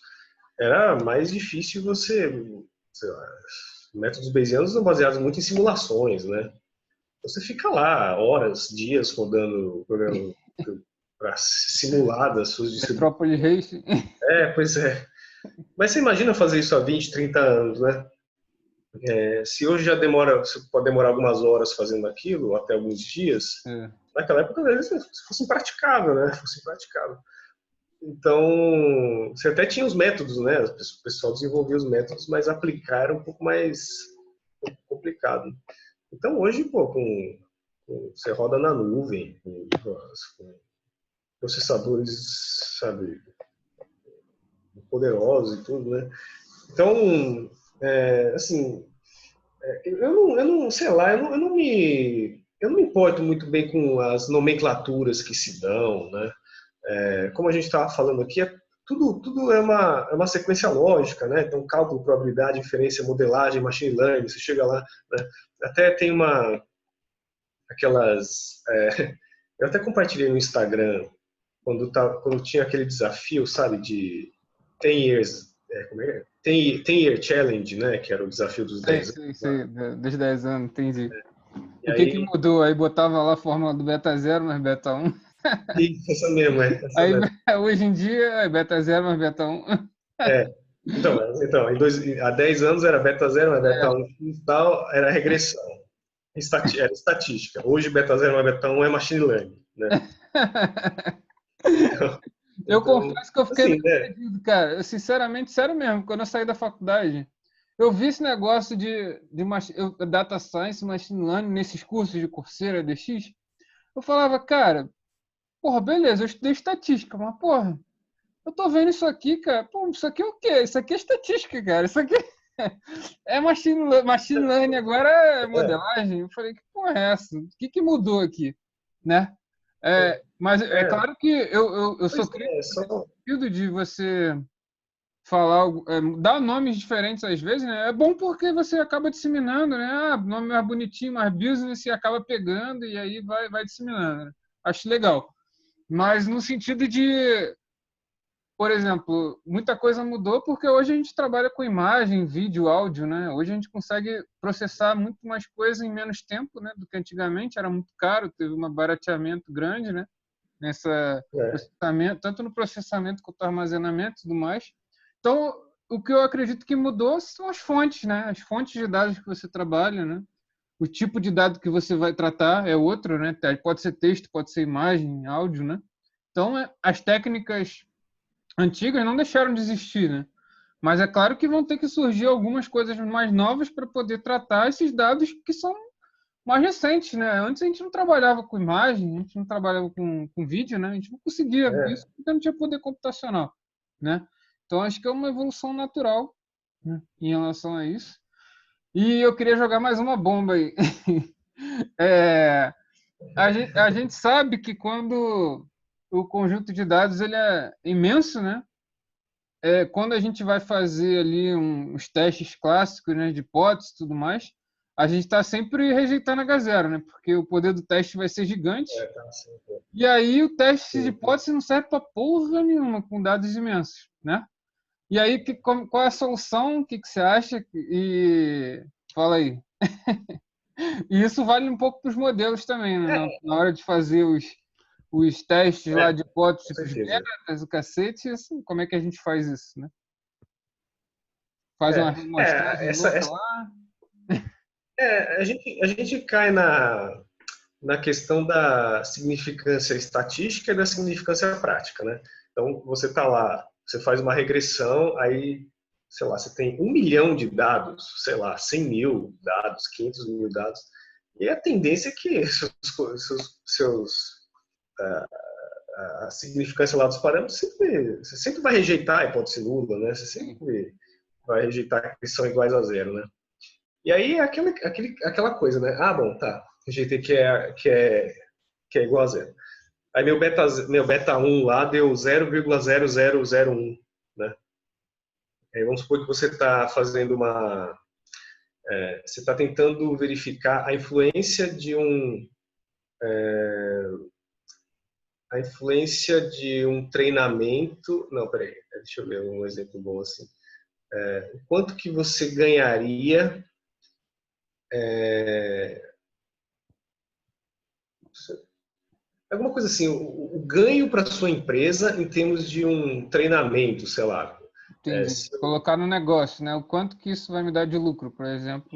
era mais difícil você, sei lá, métodos bayesianos são baseados muito em simulações, né? Você fica lá horas, dias rodando o programa para simular das suas distribuições. Metrópole Race. Pois é. Mas você imagina fazer isso há 20, 30 anos, né? Se hoje já demora, você pode demorar algumas horas fazendo aquilo, até alguns dias, naquela época às vezes fosse impraticável, né? Fosse impraticável. Então, você até tinha os métodos, né? O pessoal desenvolvia os métodos, mas aplicar era um pouco mais complicado. Então, hoje, pô, você roda na nuvem, com processadores, sabe, poderosos e tudo, né? Então, assim, eu não, sei lá, eu não me importo muito bem com as nomenclaturas que se dão, né? Como a gente estava falando aqui, tudo é uma sequência lógica, né? Então, cálculo, probabilidade, inferência, modelagem, machine learning, você chega lá, né? Até tem eu até compartilhei no Instagram quando tinha aquele desafio, sabe, de 10 years, como é? 10 year challenge, né? Que era o desafio dos 10 anos. Sei, dos 10 anos, entendi. E O que mudou? Aí botava lá a fórmula do beta 0 mais beta 1. Isso, essa mesmo, Aí, hoje em dia, é beta 0 mais beta 1. Então há 10 anos era beta 0 mais beta 1 e tal, era regressão. Era estatística. Hoje, beta 0 mais beta 1 é machine learning, né? Eu confesso que eu fiquei assim, meio perdido, cara. Eu, sinceramente, sério mesmo, quando eu saí da faculdade, eu vi esse negócio de data science, machine learning, nesses cursos de Coursera, EDX. Eu falava, cara, porra, beleza, eu estudei estatística, mas, porra, eu tô vendo isso aqui, cara. Pô, isso aqui é o quê? Isso aqui é estatística, cara. Isso aqui é machine learning, agora é modelagem. Eu falei, que porra é essa? O que mudou aqui? Né? Mas é claro que eu sou crítico no sentido de você falar, dar nomes diferentes às vezes, né? É bom porque você acaba disseminando, né? Ah, nome mais bonitinho, mais business, e acaba pegando e aí vai disseminando, né? Acho legal. Mas no sentido de, por exemplo, muita coisa mudou porque hoje a gente trabalha com imagem, vídeo, áudio, né? Hoje a gente consegue processar muito mais coisa em menos tempo, né? Do que antigamente, era muito caro, teve um barateamento grande, né? Processamento, tanto no processamento quanto no armazenamento e tudo mais. Então, o que eu acredito que mudou são as fontes, né? As fontes de dados que você trabalha, né? O tipo de dado que você vai tratar é outro, né? Pode ser texto, pode ser imagem, áudio, né? Então, as técnicas antigas não deixaram de existir, né? Mas é claro que vão ter que surgir algumas coisas mais novas para poder tratar esses dados que são mais recentes, né? Antes a gente não trabalhava com imagem, a gente não trabalhava com vídeo, né? A gente não conseguia isso porque não tinha poder computacional, né? Então acho que é uma evolução natural, né, em relação a isso. E eu queria jogar mais uma bomba aí. A gente sabe que quando o conjunto de dados ele é imenso, né? Quando a gente vai fazer ali uns testes clássicos, né, de hipótese e tudo mais, a gente está sempre rejeitando H0, né? Porque o poder do teste vai ser gigante. E aí o teste de hipótese não serve para porra nenhuma com dados imensos, né? E aí, qual é a solução? O que você acha? E fala aí. E isso vale um pouco para os modelos também, né? Na hora de fazer os testes lá de hipótese, os betas, o cacete, assim, como é que a gente faz isso, né? Faz uma amostragem louca lá. A gente cai na questão da significância estatística e da significância prática, né? Então, você está lá, você faz uma regressão, aí, sei lá, você tem 1 milhão de dados, sei lá, 100 mil dados, 500 mil dados, e a tendência é que a significância lá dos parâmetros, você sempre vai rejeitar a hipótese nula, né? Você sempre vai rejeitar que são iguais a zero, né? E aí é aquela coisa, né? Ah, bom, tá. Rejeitei que é igual a zero. Aí meu beta 1 lá deu 0,0001, né? Aí vamos supor que você está fazendo você está tentando verificar a influência de a influência de um treinamento... Não, peraí, deixa eu ver um exemplo bom assim. Quanto que você ganharia... alguma coisa assim, o ganho para sua empresa em termos de um treinamento, sei lá. Entendi. Colocar no negócio, né? O quanto que isso vai me dar de lucro, por exemplo.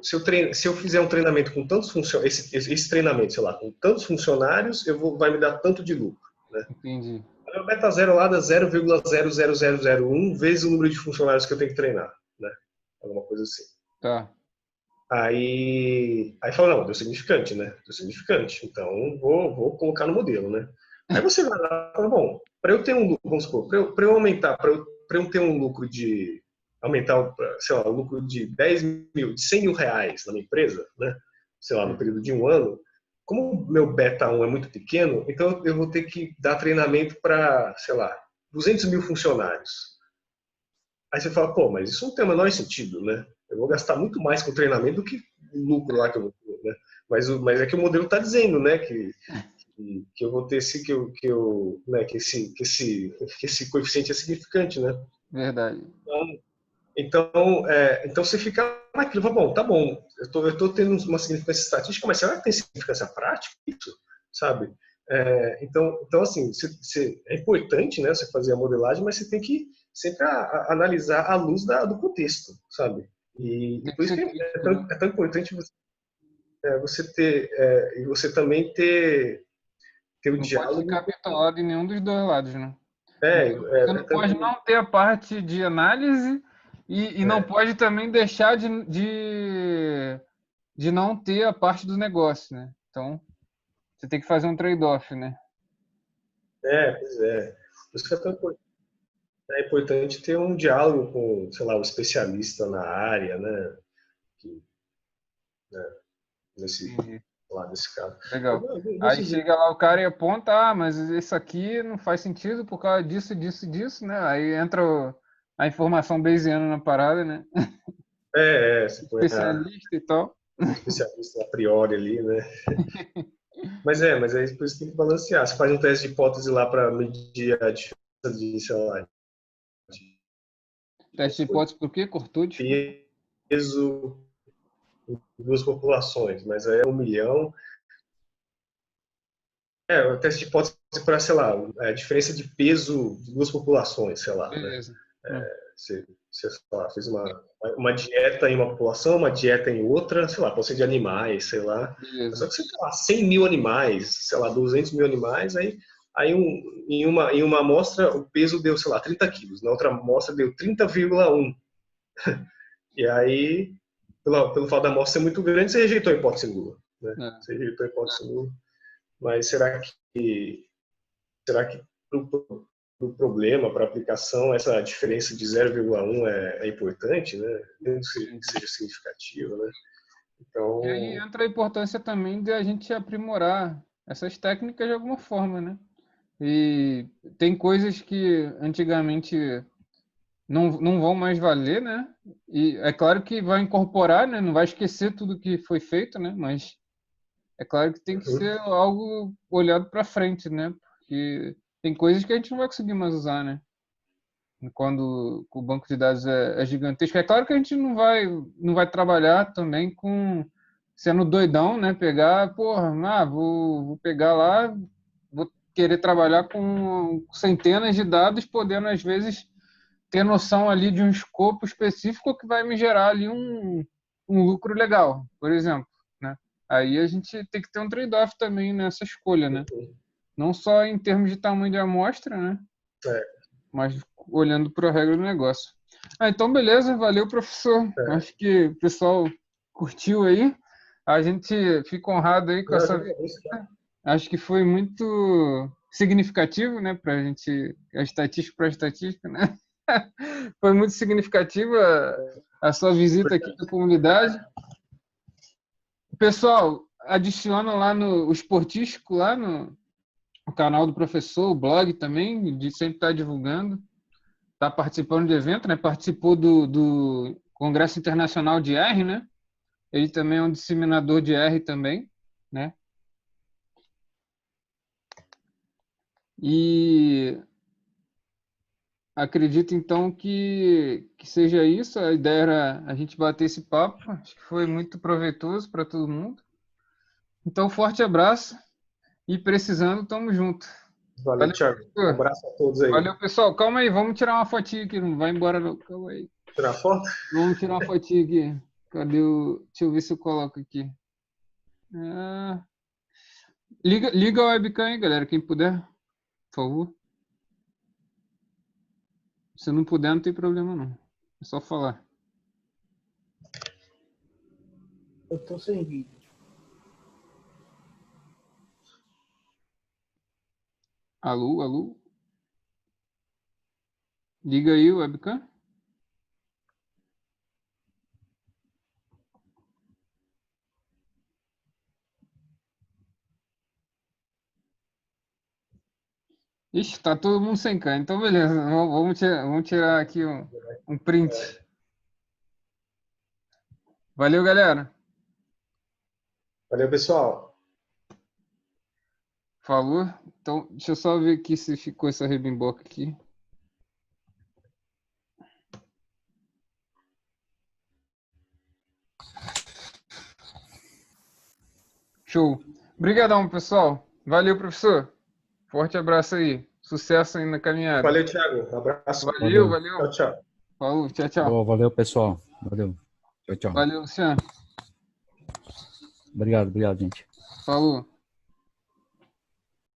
Se eu fizer um treinamento com tantos funcionários, esse treinamento, sei lá, com tantos funcionários, vai me dar tanto de lucro, né? Entendi. O beta zero lá dá 0,00001 vezes o número de funcionários que eu tenho que treinar, né? Alguma coisa assim. Tá. Aí fala, não, deu significante, né? Deu significante, então vou colocar no modelo, né? Aí você vai lá e fala, bom, para eu ter um lucro, vamos supor, para eu aumentar, para eu ter um lucro de, aumentar, sei lá, o lucro de 10 mil, de 100 mil reais na minha empresa, né? Sei lá, no período de um ano, como o meu beta 1 é muito pequeno, então eu vou ter que dar treinamento para, sei lá, 200 mil funcionários. Aí você fala, pô, mas isso não tem o menor sentido, né? Eu vou gastar muito mais com treinamento do que o lucro lá que eu vou ter, né? Mas é que o modelo está dizendo, né, que eu vou ter esse que esse coeficiente é significante, né? Verdade. Então você fica naquilo, bom, tá bom, eu tô tendo uma significância estatística, mas será que tem significância prática isso, sabe? Então assim, é importante, né, você fazer a modelagem, mas você tem que sempre analisar à luz do contexto, sabe? E por isso que é tão importante você ter e você também ter o não diálogo. Não pode ficar bitolado em nenhum dos dois lados, né? Você não pode não ter a parte de análise e não pode também deixar de não ter a parte do negócio, né? Então, você tem que fazer um trade-off, né? Pois é. Por isso que é importante ter um diálogo com, sei lá, um especialista na área, né? Nesse caso. Legal. Aí chega lá o cara e aponta, mas isso aqui não faz sentido por causa disso, disso, disso, né? Aí entra a informação bayesiana na parada, né? Você põe especialista e tal. Especialista a priori ali, né? mas é por isso que tem que balancear. Você faz um teste de hipótese lá para medir a diferença de, sei lá... Teste de hipótese por quê? Cortou? Peso em duas populações, mas aí é 1 milhão. O teste de hipótese para, sei lá, a diferença de peso de duas populações, sei lá. Beleza. Né? Você sei lá, fez uma dieta em uma população, uma dieta em outra, sei lá, pode ser de animais, sei lá. Beleza. Só que você tem lá 100 mil animais, sei lá, 200 mil animais, aí em uma amostra o peso deu, sei lá, 30 quilos, na outra amostra deu 30,1. E aí, pelo fato da amostra ser muito grande, você rejeitou a hipótese nula. Né? Você rejeitou a hipótese nula. Mas será que para o problema, para a aplicação, essa diferença de 0,1 é importante, né? Mesmo que seja significativa, né? Então... E aí entra a importância também de a gente aprimorar essas técnicas de alguma forma, né? E tem coisas que antigamente não vão mais valer, né? E é claro que vai incorporar, né? Não vai esquecer tudo que foi feito, né? Mas é claro que tem que ser algo olhado para frente, né? Porque tem coisas que a gente não vai conseguir mais usar, né? Quando o banco de dados é gigantesco. É claro que a gente não vai trabalhar também com sendo doidão, né? Pegar, vou pegar lá, vou querer trabalhar com centenas de dados, podendo às vezes ter noção ali de um escopo específico que vai me gerar ali um lucro legal, por exemplo, né? Aí a gente tem que ter um trade-off também nessa escolha, né? Não só em termos de tamanho de amostra, né? Mas olhando para a regra do negócio. Então, beleza. Valeu, professor. Acho que o pessoal curtiu aí. A gente fica honrado aí com essa... Acho que foi muito significativo, né? Para a gente... A estatística para a estatística, né? Foi muito significativa a sua visita aqui na comunidade. Pessoal, adiciona lá no Esportístico, lá no canal do professor, o blog também, de sempre estar divulgando. Está participando do evento, né? Participou do Congresso Internacional de R, né? Ele também é um disseminador de R também, né? E acredito, então, que seja isso. A ideia era a gente bater esse papo. Acho que foi muito proveitoso para todo mundo. Então, forte abraço e precisando, tamo junto. Valeu, Thiago. Um professor. abraço a todos aí. Valeu, pessoal. Calma aí, vamos tirar uma fotinha aqui. Não vai embora, não. Calma aí. Tirar foto? Vamos tirar uma fotinha aqui. Cadê o... Deixa eu ver se eu coloco aqui. Liga a webcam aí, galera, quem puder, por favor. Se não puder, não tem problema, não. É só falar. Eu tô sem vídeo. Alô, alô? Liga aí o webcam. Ixi, tá todo mundo sem câmera. Então, beleza. Vamos tirar aqui um print. Valeu, galera. Valeu, pessoal. Falou. Então, deixa eu só ver aqui se ficou essa rebimboca aqui. Show. Obrigadão, pessoal. Valeu, professor. Forte abraço aí. Sucesso aí na caminhada. Valeu, Thiago. Abraço. Valeu. Tchau, tchau. Falou, tchau, tchau. Valeu, pessoal. Valeu. Tchau, tchau. Valeu, Luciano. Obrigado, gente. Falou.